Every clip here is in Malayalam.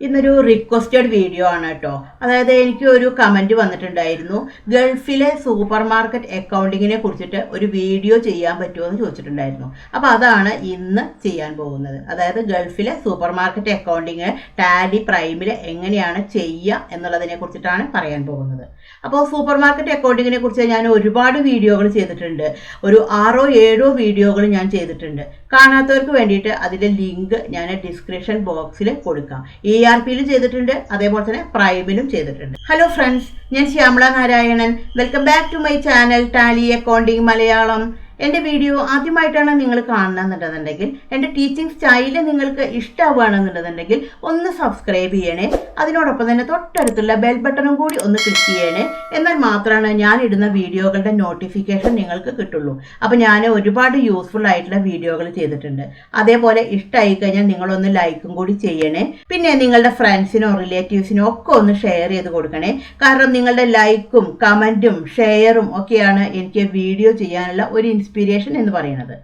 ഇന്നൊരു റിക്വസ്റ്റഡ് വീഡിയോ ആണ് കേട്ടോ. അതായത് എനിക്ക് ഒരു കമൻറ്റ് വന്നിട്ടുണ്ടായിരുന്നു, ഗൾഫിലെ സൂപ്പർ മാർക്കറ്റ് അക്കൗണ്ടിങ്ങിനെ കുറിച്ചിട്ട് ഒരു വീഡിയോ ചെയ്യാൻ പറ്റുമോ എന്ന് ചോദിച്ചിട്ടുണ്ടായിരുന്നു. അപ്പോൾ അതാണ് ഇന്ന് ചെയ്യാൻ പോകുന്നത്. അതായത് ഗൾഫിലെ സൂപ്പർ മാർക്കറ്റ് അക്കൗണ്ടിങ് ടാലി പ്രൈമിൽ എങ്ങനെയാണ് ചെയ്യുക എന്നുള്ളതിനെ കുറിച്ചിട്ടാണ് പറയാൻ പോകുന്നത്. അപ്പോൾ സൂപ്പർ മാർക്കറ്റ് അക്കൗണ്ടിങ്ങിനെ കുറിച്ച് ഞാൻ ഒരുപാട് വീഡിയോകൾ ചെയ്തിട്ടുണ്ട്. ഒരു 6-7 വീഡിയോകൾ ഞാൻ ചെയ്തിട്ടുണ്ട്. കാണാത്തവർക്ക് വേണ്ടിയിട്ട് അതിൻ്റെ ലിങ്ക് ഞാൻ ഡിസ്ക്രിപ്ഷൻ ബോക്സിൽ കൊടുക്കാം. ERP-യിൽ ചെയ്തിട്ടുണ്ട്, അതേപോലെ തന്നെ പ്രൈമിലും ചെയ്തിട്ടുണ്ട്. ഹലോ ഫ്രണ്ട്സ്, ഞാൻ Shyamala Narayanan. Welcome back to my channel Tally accounting Malayalam. എൻ്റെ വീഡിയോ ആദ്യമായിട്ടാണ് നിങ്ങൾ കാണണമെന്നുണ്ടെന്നുണ്ടെങ്കിൽ, എൻ്റെ ടീച്ചിങ് സ്റ്റൈല് നിങ്ങൾക്ക് ഇഷ്ടമാവുകയാണെന്നുണ്ടെന്നുണ്ടെങ്കിൽ ഒന്ന് സബ്സ്ക്രൈബ് ചെയ്യണേ. അതിനോടൊപ്പം തന്നെ തൊട്ടടുത്തുള്ള ബെൽ ബട്ടണും കൂടി ഒന്ന് ക്ലിക്ക് ചെയ്യണേ. എന്നാൽ മാത്രമാണ് ഞാൻ ഇടുന്ന വീഡിയോകളുടെ നോട്ടിഫിക്കേഷൻ നിങ്ങൾക്ക് കിട്ടുള്ളൂ. അപ്പോൾ ഞാൻ ഒരുപാട് യൂസ്ഫുൾ ആയിട്ടുള്ള വീഡിയോകൾ ചെയ്തിട്ടുണ്ട്. അതേപോലെ ഇഷ്ടമായി കഴിഞ്ഞാൽ നിങ്ങളൊന്ന് ലൈക്കും കൂടി ചെയ്യണേ. പിന്നെ നിങ്ങളുടെ ഫ്രണ്ട്സിനോ റിലേറ്റീവ്സിനോ ഒക്കെ ഒന്ന് ഷെയർ ചെയ്ത് കൊടുക്കണേ. കാരണം നിങ്ങളുടെ ലൈക്കും കമൻറ്റും ഷെയറും ഒക്കെയാണ് എനിക്ക് വീഡിയോ ചെയ്യാനുള്ള ഒരു ഇൻസ്പിരേഷൻ എന്ന് പറയുന്നത്.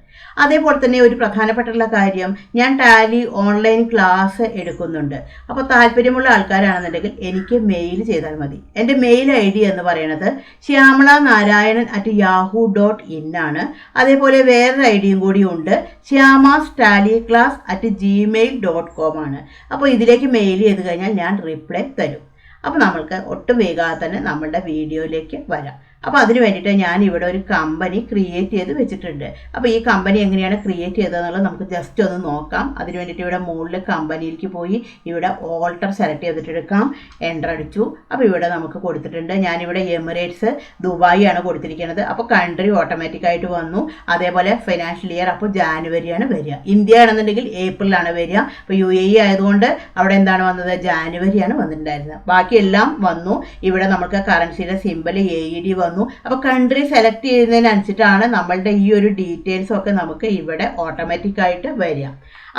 അതേപോലെ തന്നെ ഒരു പ്രധാനപ്പെട്ടുള്ള കാര്യം, ഞാൻ ടാലി ഓൺലൈൻ ക്ലാസ് എടുക്കുന്നുണ്ട്. അപ്പോൾ താല്പര്യമുള്ള ആൾക്കാരാണെന്നുണ്ടെങ്കിൽ എനിക്ക് മെയിൽ ചെയ്താൽ മതി. എൻ്റെ മെയിൽ ID എന്ന് പറയുന്നത് shyamlanarayanan@yahoo.in ആണ്. അതേപോലെ വേറൊരു ഐഡിയും കൂടി ഉണ്ട്, shyamastaliclass@gmail.com ആണ്. അപ്പോൾ ഇതിലേക്ക് മെയിൽ ചെയ്ത് കഴിഞ്ഞാൽ ഞാൻ റിപ്ലൈ തരും. അപ്പോൾ നമ്മൾക്ക് ഒട്ടും വൈകാതെ തന്നെ നമ്മളുടെ വീഡിയോയിലേക്ക് വരാം. അപ്പോൾ അതിന് വേണ്ടിയിട്ട് ഞാൻ ഇവിടെ ഒരു കമ്പനി ക്രിയേറ്റ് ചെയ്ത് വെച്ചിട്ടുണ്ട്. അപ്പോൾ ഈ കമ്പനി എങ്ങനെയാണ് ക്രിയേറ്റ് ചെയ്തതെന്നുള്ളത് നമുക്ക് ജസ്റ്റ് ഒന്ന് നോക്കാം. അതിന് വേണ്ടിയിട്ട് ഇവിടെ മുകളിൽ കമ്പനിയിലേക്ക് പോയി ഇവിടെ ഓൾട്ടർ സെലക്ട് ചെയ്തിട്ടെടുക്കാം. എൻ്റർ അടിച്ചു. അപ്പോൾ ഇവിടെ നമുക്ക് കൊടുത്തിട്ടുണ്ട്, ഞാനിവിടെ എമിറേറ്റ്സ് ദുബായ് ആണ് കൊടുത്തിരിക്കുന്നത്. അപ്പോൾ കൺട്രി ഓട്ടോമാറ്റിക്കായിട്ട് വന്നു. അതേപോലെ ഫൈനാൻഷ്യൽ ഇയർ അപ്പോൾ ജാനുവരിയാണ് വരിക. ഇന്ത്യ ആണെന്നുണ്ടെങ്കിൽ ഏപ്രിലാണ് വരിക. അപ്പോൾ UAE ആയതുകൊണ്ട് അവിടെ എന്താണ് വന്നത്, ജാനുവരിയാണ് വന്നിട്ടുണ്ടായിരുന്നത്. ബാക്കിയെല്ലാം വന്നു. ഇവിടെ നമുക്ക് കറൻസിയുടെ സിമ്പൽ AED വന്നു. അപ്പോൾ കൺട്രി സെലക്ട് ചെയ്യുന്നതിനനുസരിച്ചിട്ടാണ് നമ്മളുടെ ഈ ഒരു ഡീറ്റെയിൽസ് ഒക്കെ നമുക്ക് ഇവിടെ ഓട്ടോമാറ്റിക്കായിട്ട് വരിക.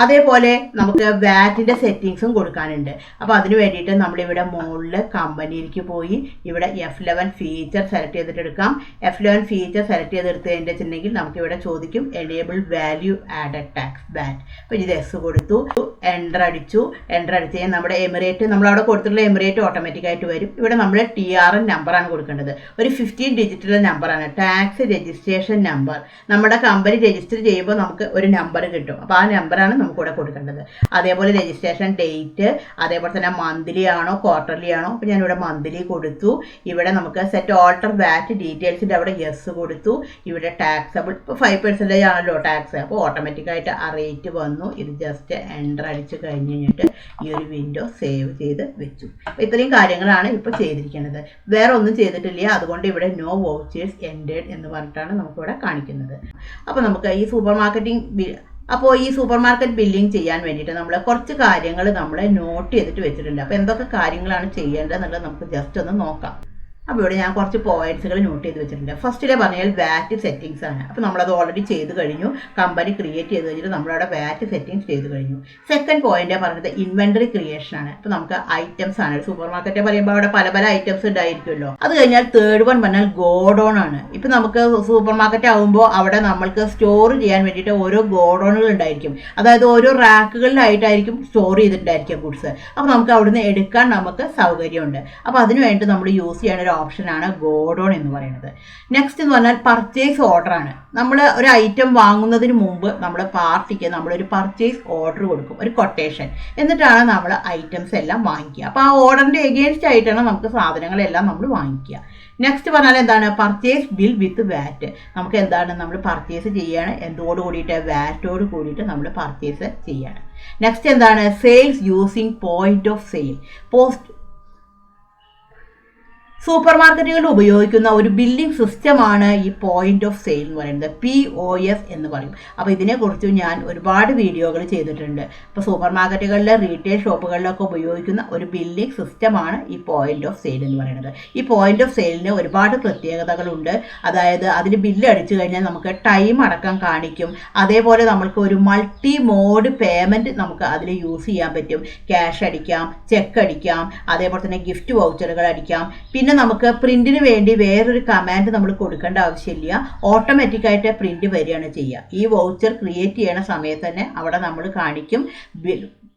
അതേപോലെ നമുക്ക് വാറ്റിൻ്റെ സെറ്റിങ്സും കൊടുക്കാനുണ്ട്. അപ്പോൾ അതിന് വേണ്ടിയിട്ട് നമ്മളിവിടെ മുകളിൽ കമ്പനിയിലേക്ക് പോയി ഇവിടെ F11 ഫീച്ചർ സെലക്ട് ചെയ്തിട്ട് എടുക്കാം. F11 ഫീച്ചർ സെലക്ട് ചെയ്തെടുത്തതിൻ്റെ വെച്ചിട്ടുണ്ടെങ്കിൽ നമുക്കിവിടെ ചോദിക്കും എനേബിൾ വാല്യൂ ആഡഡ് ടാക്സ് വാറ്റ്. അപ്പോൾ ഇത് S കൊടുത്തു, എൻ്റർ അടിച്ചു. എൻ്റർ അടിച്ച് കഴിഞ്ഞാൽ നമ്മുടെ എമിറേറ്റ്, നമ്മളവിടെ കൊടുത്തിട്ടുള്ള എമിറേറ്റ് ഓട്ടോമാറ്റിക്കായിട്ട് വരും. ഇവിടെ നമ്മൾ TRN നമ്പറാണ് കൊടുക്കേണ്ടത്. ഒരു 15 ഡിജിറ്റൽ നമ്പറാണ്, ടാക്സ് രജിസ്ട്രേഷൻ നമ്പർ. നമ്മുടെ കമ്പനി രജിസ്റ്റർ ചെയ്യുമ്പോൾ നമുക്ക് ഒരു നമ്പർ കിട്ടും. അപ്പോൾ ആ നമ്പറാണ് നമുക്കിവിടെ കൊടുക്കേണ്ടത്. അതേപോലെ രജിസ്ട്രേഷൻ ഡേറ്റ്, അതേപോലെ തന്നെ മന്ത്ലി ആണോ ക്വാർട്ടർലി ആണോ. അപ്പോൾ ഞാനിവിടെ മന്ത്ലി കൊടുത്തു. ഇവിടെ നമുക്ക് സെറ്റ് ഓൾട്ടർ വാറ്റ് ഡീറ്റെയിൽസിൻ്റെ അവിടെ yes കൊടുത്തു. ഇവിടെ ടാക്സബിൾ ഇപ്പോൾ 5% ആണല്ലോ ടാക്സ്. അപ്പോൾ ഓട്ടോമാറ്റിക്കായിട്ട് ആ റേറ്റ് വന്നു. ഇത് ജസ്റ്റ് എൻ്റർ അടിച്ച് കഴിഞ്ഞ് കഴിഞ്ഞിട്ട് ഈ ഒരു വിൻഡോ സേവ് ചെയ്ത് വെച്ചു. അപ്പോൾ ഇത്രയും കാര്യങ്ങളാണ് ഇപ്പോൾ ചെയ്തിരിക്കുന്നത്. വേറെ ഒന്നും ചെയ്തിട്ടില്ല. അതുകൊണ്ട് ഇവിടെ നോ വൗച്ചേഴ്സ് എൻഡഡ് എന്ന് പറഞ്ഞിട്ടാണ് നമുക്കിവിടെ കാണിക്കുന്നത്. അപ്പോൾ നമുക്ക് ഈ സൂപ്പർ മാർക്കറ്റ് ബില്ലിംഗ് ചെയ്യാൻ വേണ്ടിയിട്ട് നമ്മൾ കുറച്ച് കാര്യങ്ങൾ നമ്മൾ നോട്ട് ചെയ്തിട്ട് വെച്ചിട്ടുണ്ട്. അപ്പോൾ എന്തൊക്കെ കാര്യങ്ങളാണ് ചെയ്യേണ്ടതെന്നുള്ളത് നമുക്ക് ജസ്റ്റ് ഒന്ന് നോക്കാം. അപ്പോൾ ഇവിടെ ഞാൻ കുറച്ച് പോയിന്റ്സുകൾ നോട്ട് ചെയ്ത് വെച്ചിട്ടുണ്ട്. ഫസ്റ്റിലെ പറഞ്ഞാൽ വാറ്റ് സെറ്റിങ്സ് ആണ്. അപ്പോൾ നമ്മളത് ഓൾറെഡി ചെയ്ത് കഴിഞ്ഞു. കമ്പനി ക്രിയേറ്റ് ചെയ്ത് കഴിഞ്ഞിട്ട് നമ്മളവിടെ വാറ്റ് സെറ്റിങ്സ് ചെയ്ത് കഴിഞ്ഞു. സെക്കൻഡ് പോയിന്റ് പറഞ്ഞത് ഇൻവെന്ററി ക്രിയേഷൻ ആണ്. അപ്പോൾ നമുക്ക് ഐറ്റംസ് ആണ്. സൂപ്പർ മാർക്കറ്റ് പറയുമ്പോൾ അവിടെ പല പല ഐറ്റംസ് ഉണ്ടായിരിക്കുമല്ലോ. അത് കഴിഞ്ഞാൽ തേർഡ് വൺ പറഞ്ഞാൽ ഗോഡൗൺ ആണ്. ഇപ്പം നമുക്ക് സൂപ്പർ മാർക്കറ്റ് ആകുമ്പോൾ അവിടെ നമ്മൾക്ക് സ്റ്റോർ ചെയ്യാൻ വേണ്ടിയിട്ട് ഓരോ ഗോഡൗണുകൾ ഉണ്ടായിരിക്കും. അതായത് ഓരോ റാക്കുകളിലായിട്ടായിരിക്കും സ്റ്റോർ ചെയ്തിട്ടുണ്ടായിരിക്കും ഗുഡ്സ്. അപ്പോൾ നമുക്ക് അവിടുന്ന് എടുക്കാൻ നമുക്ക് സൗകര്യമുണ്ട്. അപ്പോൾ അതിന് വേണ്ടി നമ്മൾ യൂസ് ചെയ്യാൻ ഒരു ഓപ്ഷനാണ് ഗോഡൗൺ എന്ന് പറയുന്നത്. നെക്സ്റ്റ് എന്ന് പറഞ്ഞാൽ പർച്ചേസ് ഓർഡർ ആണ്. നമ്മൾ ഒരു ഐറ്റം വാങ്ങുന്നതിന് മുമ്പ് നമ്മൾ പാർട്ടിക്ക് നമ്മളൊരു പർച്ചേസ് ഓർഡർ കൊടുക്കും, ഒരു കൊട്ടേഷൻ. എന്നിട്ടാണ് നമ്മൾ ഐറ്റംസ് എല്ലാം വാങ്ങിക്കുക. അപ്പോൾ ആ ഓർഡറിൻ്റെ എഗെയിൻസ്റ്റ് ആയിട്ടാണ് നമുക്ക് സാധനങ്ങളെല്ലാം നമ്മൾ വാങ്ങിക്കുക. നെക്സ്റ്റ് പറഞ്ഞാൽ എന്താണ്, പർച്ചേസ് ബിൽ വിത്ത് വാറ്റ്. നമുക്ക് എന്താണ് നമ്മൾ പർച്ചേസ് ചെയ്യാണ്, എന്തോട് കൂടിയിട്ട്, വാറ്റോട് കൂടിയിട്ട് നമ്മൾ പർച്ചേസ് ചെയ്യാണ്. നെക്സ്റ്റ് എന്താണ്, sales using point of sale. Super മാർക്കറ്റുകളിൽ ഉപയോഗിക്കുന്ന ഒരു ബില്ലിംഗ് സിസ്റ്റമാണ് ഈ പോയിന്റ് ഓഫ് സെയിൽ എന്ന് പറയുന്നത്, POS എന്ന് പറയും. അപ്പോൾ ഇതിനെക്കുറിച്ച് ഞാൻ ഒരുപാട് വീഡിയോകൾ ചെയ്തിട്ടുണ്ട്. അപ്പോൾ സൂപ്പർ മാർക്കറ്റുകളിലെ റീറ്റെയിൽ ഷോപ്പുകളിലൊക്കെ ഉപയോഗിക്കുന്ന ഒരു ബില്ലിംഗ് സിസ്റ്റമാണ് ഈ പോയിന്റ് ഓഫ് സെയിൽ എന്ന് പറയുന്നത്. ഈ പോയിന്റ് ഓഫ് സെയിലിന് ഒരുപാട് പ്രത്യേകതകളുണ്ട്. അതായത് അതിന് ബില്ല് അടിച്ചു കഴിഞ്ഞാൽ നമുക്ക് ടൈം അടക്കം കാണിക്കും. അതേപോലെ നമ്മൾക്ക് ഒരു മൾട്ടി മോഡ് പേയ്മെൻറ്റ് നമുക്ക് അതിൽ യൂസ് ചെയ്യാൻ പറ്റും. ക്യാഷ് അടിക്കാം, ചെക്ക് അടിക്കാം, അതേപോലെ തന്നെ ഗിഫ്റ്റ് വൗച്ചറുകൾ അടിക്കാം. പിന്നെ നമുക്ക് പ്രിന്റിന് വേണ്ടി വേറൊരു കമാൻഡ് നമ്മൾ കൊടുക്കേണ്ട ആവശ്യമില്ല. ഓട്ടോമാറ്റിക്കായിട്ട് പ്രിന്റ് വരികയാണ് ചെയ്യുക. ഈ വൗച്ചർ ക്രിയേറ്റ് ചെയ്യണ സമയത്ത് തന്നെ അവിടെ നമ്മൾ കാണിക്കും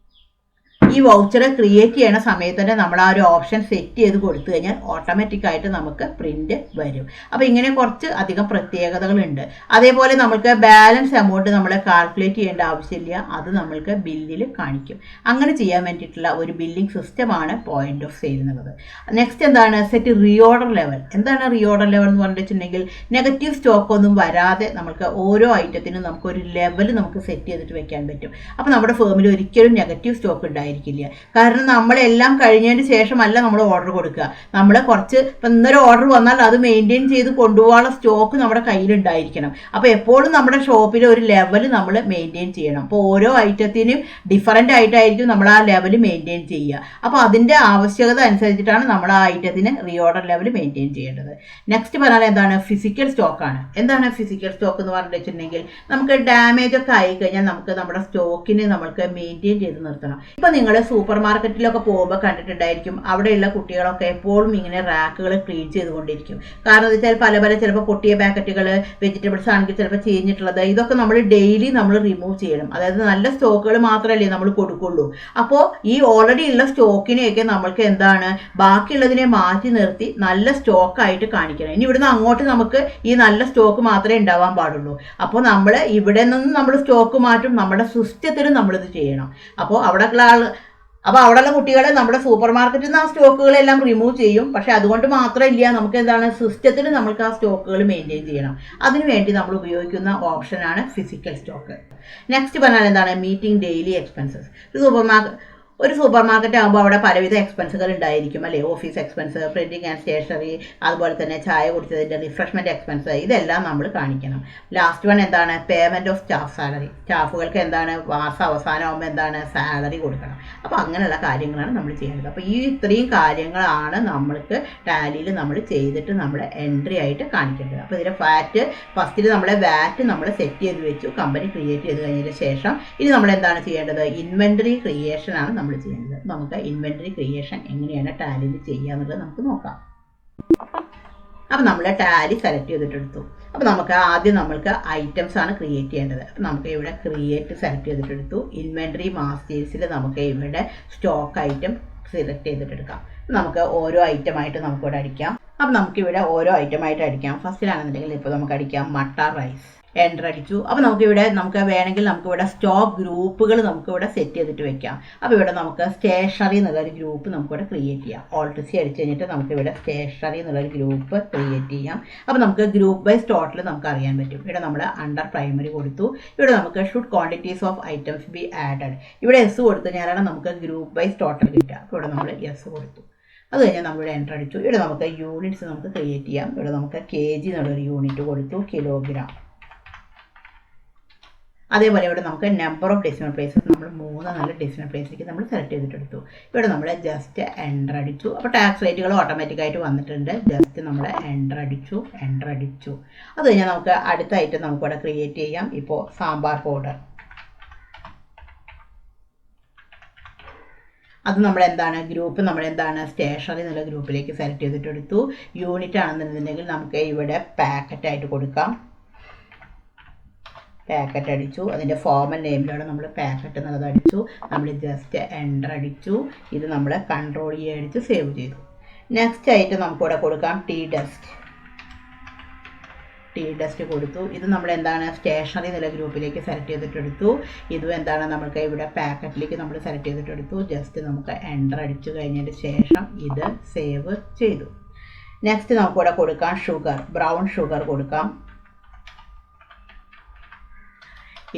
ഈ വൗച്ചർ ക്രിയേറ്റ് ചെയ്യണ സമയത്ത് തന്നെ നമ്മൾ ആ ഒരു ഓപ്ഷൻ സെറ്റ് ചെയ്ത് കൊടുത്തു കഴിഞ്ഞാൽ ഓട്ടോമാറ്റിക്കായിട്ട് നമുക്ക് പ്രിന്റ് വരും. അപ്പോൾ ഇങ്ങനെ കുറച്ച് അധികം പ്രത്യേകതകളുണ്ട്. അതേപോലെ നമുക്ക് ബാലൻസ് എമൗണ്ട് നമ്മൾ കാൽക്കുലേറ്റ് ചെയ്യേണ്ട ആവശ്യമില്ല, അത് നമ്മൾക്ക് ബില്ലിൽ കാണിക്കും. അങ്ങനെ ചെയ്യാൻ വേണ്ടിയിട്ടുള്ള ഒരു ബില്ലിംഗ് സിസ്റ്റമാണ് പോയിന്റ് ഓഫ് സെയിൽ എന്നുള്ളത്. നെക്സ്റ്റ് എന്താണ്, സെറ്റ് റീഓർഡർ ലെവൽ. എന്താണ് റീഓർഡർ ലെവൽ എന്ന് പറഞ്ഞിട്ടുണ്ടെങ്കിൽ നെഗറ്റീവ് സ്റ്റോക്ക് ഒന്നും വരാതെ നമുക്ക് ഓരോ ഐറ്റത്തിനും നമുക്ക് ഒരു ലെവൽ നമുക്ക് സെറ്റ് ചെയ്തിട്ട് വെക്കാൻ പറ്റും. അപ്പോൾ നമ്മുടെ ഫേമിൽ ഒരിക്കലും നെഗറ്റീവ് സ്റ്റോക്ക് ഉണ്ടായിരിക്കില്ല. കാരണം നമ്മളെല്ലാം കഴിഞ്ഞതിന് ശേഷമല്ല നമ്മൾ ഓർഡർ കൊടുക്കുക. നമ്മൾ കുറച്ച് ഇന്നൊരു ഓർഡർ വന്നാൽ അത് മെയിൻറ്റെയിൻ ചെയ്ത് കൊണ്ടുപോകാനുള്ള സ്റ്റോക്ക് നമ്മുടെ കയ്യിലുണ്ടായിരിക്കണം. അപ്പോൾ എപ്പോഴും നമ്മുടെ ഷോപ്പിൽ ഒരു ലെവൽ നമ്മൾ മെയിൻറ്റെയിൻ ചെയ്യണം. അപ്പോൾ ഓരോ ഐറ്റത്തിനും ഡിഫറൻ്റ് ആയിട്ടായിരിക്കും നമ്മൾ ആ ലെവൽ മെയിൻറ്റെയിൻ ചെയ്യുക. അപ്പോൾ അതിൻ്റെ ആവശ്യകത അനുസരിച്ചിട്ടാണ് നമ്മൾ ആ ഐറ്റത്തിന് റീഓർഡർ ലെവൽ മെയിൻറ്റെയിൻ ചെയ്യേണ്ടത്. നെക്സ്റ്റ് പറഞ്ഞാൽ എന്താണ്, ഫിസിക്കൽ സ്റ്റോക്കാണ്. എന്താണ് ഫിസിക്കൽ സ്റ്റോക്ക് എന്ന് പറഞ്ഞിട്ടുണ്ടെങ്കിൽ നമുക്ക് ഡാമേജ് ഒക്കെ ആയി കഴിഞ്ഞാൽ നമുക്ക് നമ്മുടെ സ്റ്റോക്കിനെ നമുക്ക് മെയിൻറ്റെയിൻ ചെയ്ത് നിർത്തണം. ഇപ്പം നിങ്ങൾ സൂപ്പർ മാർക്കറ്റിലൊക്കെ പോകുമ്പോൾ കണ്ടിട്ടുണ്ടായിരിക്കും, അവിടെയുള്ള കുട്ടികളൊക്കെ എപ്പോഴും ഇങ്ങനെ റാക്കുകൾ ക്ലീൻ ചെയ്തുകൊണ്ടിരിക്കും. കാരണം എന്താ വെച്ചാൽ പല പല ചിലപ്പോൾ പൊട്ടിയ പാക്കറ്റുകൾ, വെജിറ്റബിൾസ് ആണെങ്കിൽ ചിലപ്പോൾ ചീഞ്ഞിട്ടുള്ളത്, ഇതൊക്കെ നമ്മൾ ഡെയിലി നമ്മൾ റിമൂവ് ചെയ്യണം. അതായത് നല്ല സ്റ്റോക്കുകൾ മാത്രമല്ലേ നമ്മൾ കൊടുക്കുള്ളൂ. അപ്പോൾ ഈ ഓൾറെഡി ഉള്ള സ്റ്റോക്കിനെയൊക്കെ നമ്മൾക്ക് എന്താണ്, ബാക്കിയുള്ളതിനെ മാറ്റി നിർത്തി നല്ല സ്റ്റോക്കായിട്ട് കാണിക്കണം. ഇനി ഇവിടുന്ന് അങ്ങോട്ട് നമുക്ക് ഈ നല്ല സ്റ്റോക്ക് മാത്രമേ ഉണ്ടാവാൻ പാടുള്ളൂ. അപ്പോൾ നമ്മൾ ഇവിടെ നിന്ന് നമ്മൾ സ്റ്റോക്ക് മാറ്റും, നമ്മുടെ സിസ്റ്റത്തിൽ നമ്മളിത് ചെയ്യണം. അപ്പോൾ അവിടെയുള്ള കുട്ടികളെ നമ്മുടെ സൂപ്പർ മാർക്കറ്റിൽ നിന്ന് ആ സ്റ്റോക്കുകളെല്ലാം റിമൂവ് ചെയ്യും. പക്ഷെ അതുകൊണ്ട് മാത്രമില്ല, നമുക്ക് എന്താണ്, സിസ്റ്റത്തിൽ നമുക്ക് ആ സ്റ്റോക്കുകൾ മെയിൻറ്റെയിൻ ചെയ്യണം. അതിനുവേണ്ടി നമ്മൾ ഉപയോഗിക്കുന്ന ഓപ്ഷനാണ് ഫിസിക്കൽ സ്റ്റോക്ക്. നെക്സ്റ്റ് പറഞ്ഞാൽ എന്താണ്, മീറ്റിംഗ് ഡെയിലി എക്സ്പെൻസസ്. ഒരു സൂപ്പർ മാർക്കറ്റ് ആകുമ്പോൾ അവിടെ പലവിധ എക്സ്പെൻസുകൾ ഉണ്ടായിരിക്കും അല്ലേ. Office expense, printing and stationery, അതുപോലെ തന്നെ ചായ കുടിച്ചതിൻ്റെ റിഫ്രഷ്മെൻറ്റ് എക്സ്പെൻസ്, ഇതെല്ലാം നമ്മൾ കാണിക്കണം. ലാസ്റ്റ് വൺ എന്താണ്, പേയ്മെൻറ്റ് ഓഫ് സ്റ്റാഫ് സാലറി. സ്റ്റാഫുകൾക്ക് എന്താണ്, മാസം അവസാനമാകുമ്പോൾ എന്താണ്, സാലറി കൊടുക്കണം. അപ്പോൾ അങ്ങനെയുള്ള കാര്യങ്ങളാണ് നമ്മൾ ചെയ്യേണ്ടത്. അപ്പോൾ ഈ ഇത്രയും കാര്യങ്ങളാണ് നമ്മൾക്ക് ടാലിയിൽ നമ്മൾ ചെയ്തിട്ട് നമ്മൾ എൻട്രി ആയിട്ട് കാണിക്കേണ്ടത്. അപ്പോൾ ഇതിൻ്റെ ഫസ്റ്റിൽ നമ്മളെ വാറ്റ് നമ്മൾ സെറ്റ് ചെയ്ത് വെച്ചു, കമ്പനി ക്രിയേറ്റ് ചെയ്ത് കഴിഞ്ഞതിന് ശേഷം ഇനി നമ്മൾ എന്താണ് ചെയ്യേണ്ടത്, ഇൻവെൻറ്ററി ക്രിയേഷൻ ആണ് നമ്മൾ ചെയ്യുന്നത്. നമുക്ക് ഇൻവെന്ററി ക്രിയേഷൻ എങ്ങനെയാണ് ടാലിയിൽ ചെയ്യുക എന്നുള്ളത് നമുക്ക് നോക്കാം. അപ്പോൾ നമ്മൾ ടാലി സെലക്ട് ചെയ്തിട്ടെടുത്തു. അപ്പോൾ നമുക്ക് ആദ്യം നമ്മൾക്ക് ഐറ്റംസ് ആണ് ക്രിയേറ്റ് ചെയ്യേണ്ടത്. അപ്പോൾ നമുക്ക് ഇവിടെ ക്രിയേറ്റ് സെലക്ട് ചെയ്തിട്ടെടുത്തു. ഇൻവെന്ററി മാസ്റ്റേഴ്സിൽ നമുക്ക് ഇവിടെ സ്റ്റോക്ക് ഐറ്റം സെലക്ട് ചെയ്തിട്ടെടുക്കാം. നമുക്ക് ഓരോ ഐറ്റമായിട്ട് നമുക്കിവിടെ അടിക്കാം. അപ്പോൾ നമുക്കിവിടെ ഓരോ ഐറ്റമായിട്ട് അടിക്കാം. ഫസ്റ്റിലാണെന്നുണ്ടെങ്കിൽ ഇപ്പോൾ നമുക്ക് അടിക്കാം മട്ട റൈസ്. എൻ്റർ അടിച്ചു. അപ്പോൾ നമുക്ക് വേണമെങ്കിൽ നമുക്കിവിടെ സ്റ്റോക്ക് ഗ്രൂപ്പുകൾ നമുക്കിവിടെ സെറ്റ് ചെയ്തിട്ട് വെക്കാം. അപ്പോൾ ഇവിടെ നമുക്ക് സ്റ്റേഷനറി എന്നുള്ളൊരു ഗ്രൂപ്പ് നമുക്കിവിടെ ക്രിയേറ്റ് ചെയ്യാം. ഓൾട്ട് സി അടിച്ച് കഴിഞ്ഞിട്ട് നമുക്കിവിടെ സ്റ്റേഷനറി എന്നുള്ളൊരു ഗ്രൂപ്പ് ക്രിയേറ്റ് ചെയ്യാം. അപ്പോൾ നമുക്ക് ഗ്രൂപ്പ് വൈസ് ടോട്ടൽ നമുക്ക് അറിയാൻ പറ്റും. ഇവിടെ നമ്മൾ അണ്ടർ പ്രൈമറി കൊടുത്തു. ഇവിടെ നമുക്ക് should quantities of items B added. ഇവിടെ എസ് കൊടുത്തു കഴിഞ്ഞാലാണ് നമുക്ക് ഗ്രൂപ്പ് വൈസ് ടോട്ടൽ കിട്ടുക. അപ്പോൾ ഇവിടെ നമ്മൾ എസ് കൊടുത്തു. അത് കഴിഞ്ഞാൽ നമ്മളിവിടെ എൻ്റർ അടിച്ചു. ഇവിടെ നമുക്ക് യൂണിറ്റ്സ് നമുക്ക് ക്രിയേറ്റ് ചെയ്യാം. ഇവിടെ നമുക്ക് kg എന്നുള്ളൊരു യൂണിറ്റ് കൊടുത്തു, കിലോഗ്രാം. അതേപോലെ ഇവിടെ നമുക്ക് നമ്പർ ഓഫ് ഡെസിമൽ പ്ലേസസ് നമ്മൾ 3 ഡെസിമൽ പ്ലേസിലേക്ക് നമ്മൾ സെലക്ട് ചെയ്തിട്ടെടുത്തു. ഇവിടെ നമ്മൾ ജസ്റ്റ് എൻ്റർ അടിച്ചു. അപ്പോൾ ടാക്സ് റേറ്റുകൾ ഓട്ടോമാറ്റിക്കായിട്ട് വന്നിട്ടുണ്ട്. ജസ്റ്റ് നമ്മൾ എൻ്റർ അടിച്ചു. അത് കഴിഞ്ഞാൽ നമുക്ക് അടുത്ത ഐറ്റം നമുക്കിവിടെ ക്രിയേറ്റ് ചെയ്യാം. ഇപ്പോൾ സാമ്പാർ പൗഡർ. അത് നമ്മളെന്താണ്, ഗ്രൂപ്പ് നമ്മളെന്താണ്, സ്റ്റേഷനറി എന്നുള്ള ഗ്രൂപ്പിലേക്ക് സെലക്ട് ചെയ്തിട്ടെടുത്തു. യൂണിറ്റ് ആണെന്നുണ്ടെങ്കിൽ നമുക്ക് ഇവിടെ പാക്കറ്റായിട്ട് കൊടുക്കാം. പാക്കറ്റ് അടിച്ചു. അതിൻ്റെ ഫോർമൽ നെയിമിലാണ് നമ്മൾ പാക്കറ്റ് എന്നുള്ളത് അടിച്ചു. നമ്മൾ ജസ്റ്റ് എൻ്റർ അടിച്ചു. ഇത് നമ്മൾ കൺട്രോൾ അടിച്ച് സേവ് ചെയ്തു. നെക്സ്റ്റ് ആയിട്ട് നമുക്കിവിടെ കൊടുക്കാം ടീ ഡസ്റ്റ് കൊടുത്തു. ഇത് നമ്മൾ എന്താണ്, സ്റ്റേഷനറി എന്നുള്ള ഗ്രൂപ്പിലേക്ക് സെലക്ട് ചെയ്തിട്ടെടുത്തു. ഇതും എന്താണ്, നമുക്ക് ഇവിടെ പാക്കറ്റിലേക്ക് നമ്മൾ സെലക്ട് ചെയ്തിട്ടെടുത്തു. ജസ്റ്റ് നമുക്ക് എൻ്റർ അടിച്ചു കഴിഞ്ഞതിന് ശേഷം ഇത് സേവ് ചെയ്തു. നെക്സ്റ്റ് നമുക്കിവിടെ കൊടുക്കാം ഷുഗർ, ബ്രൗൺ ഷുഗർ കൊടുക്കാം.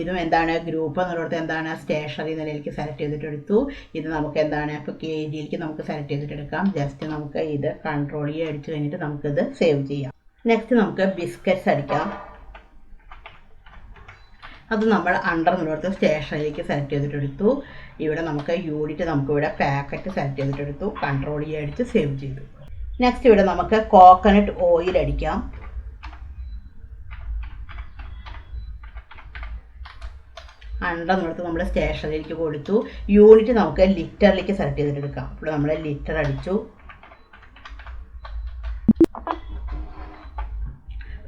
ഇതും എന്താണ്, ഗ്രൂപ്പ് എന്നുള്ളത് എന്താണ്, സ്റ്റേഷനറി നിലയിലേക്ക് സെലക്ട് ചെയ്തിട്ടെടുത്തു. ഇത് നമുക്ക് എന്താണ്, ഇപ്പോൾ kgയിലേക്ക് നമുക്ക് സെലക്ട് ചെയ്തിട്ടെടുക്കാം. ജസ്റ്റ് നമുക്ക് ഇത് കൺട്രോൾ അടിച്ചു കഴിഞ്ഞിട്ട് നമുക്കിത് സേവ് ചെയ്യാം. നെക്സ്റ്റ് നമുക്ക് ബിസ്ക്കറ്റ്സ് അടിക്കാം. അത് നമ്മൾ അണ്ടർ എന്നുള്ളത് സ്റ്റേഷനറിയിലേക്ക് സെലക്ട് ചെയ്തിട്ടെടുത്തു. ഇവിടെ നമുക്ക് യൂണിറ്റ് നമുക്കിവിടെ പാക്കറ്റ് സെലക്ട് ചെയ്തിട്ടെടുത്തു. കൺട്രോൾ അടിച്ച് സേവ് ചെയ്തു. നെക്സ്റ്റ് ഇവിടെ നമുക്ക് കോക്കനട്ട് ഓയിൽ അടിക്കാം. അണ്ടർ എന്നുള്ളത് നമ്മൾ സ്റ്റേഷനറിയിലേക്ക് കൊടുത്തു. യൂണിറ്റ് നമുക്ക് ലിറ്ററിലേക്ക് സെലക്ട് ചെയ്തിട്ടെടുക്കാം. അപ്പോൾ നമ്മൾ ലിറ്റർ അടിച്ചു.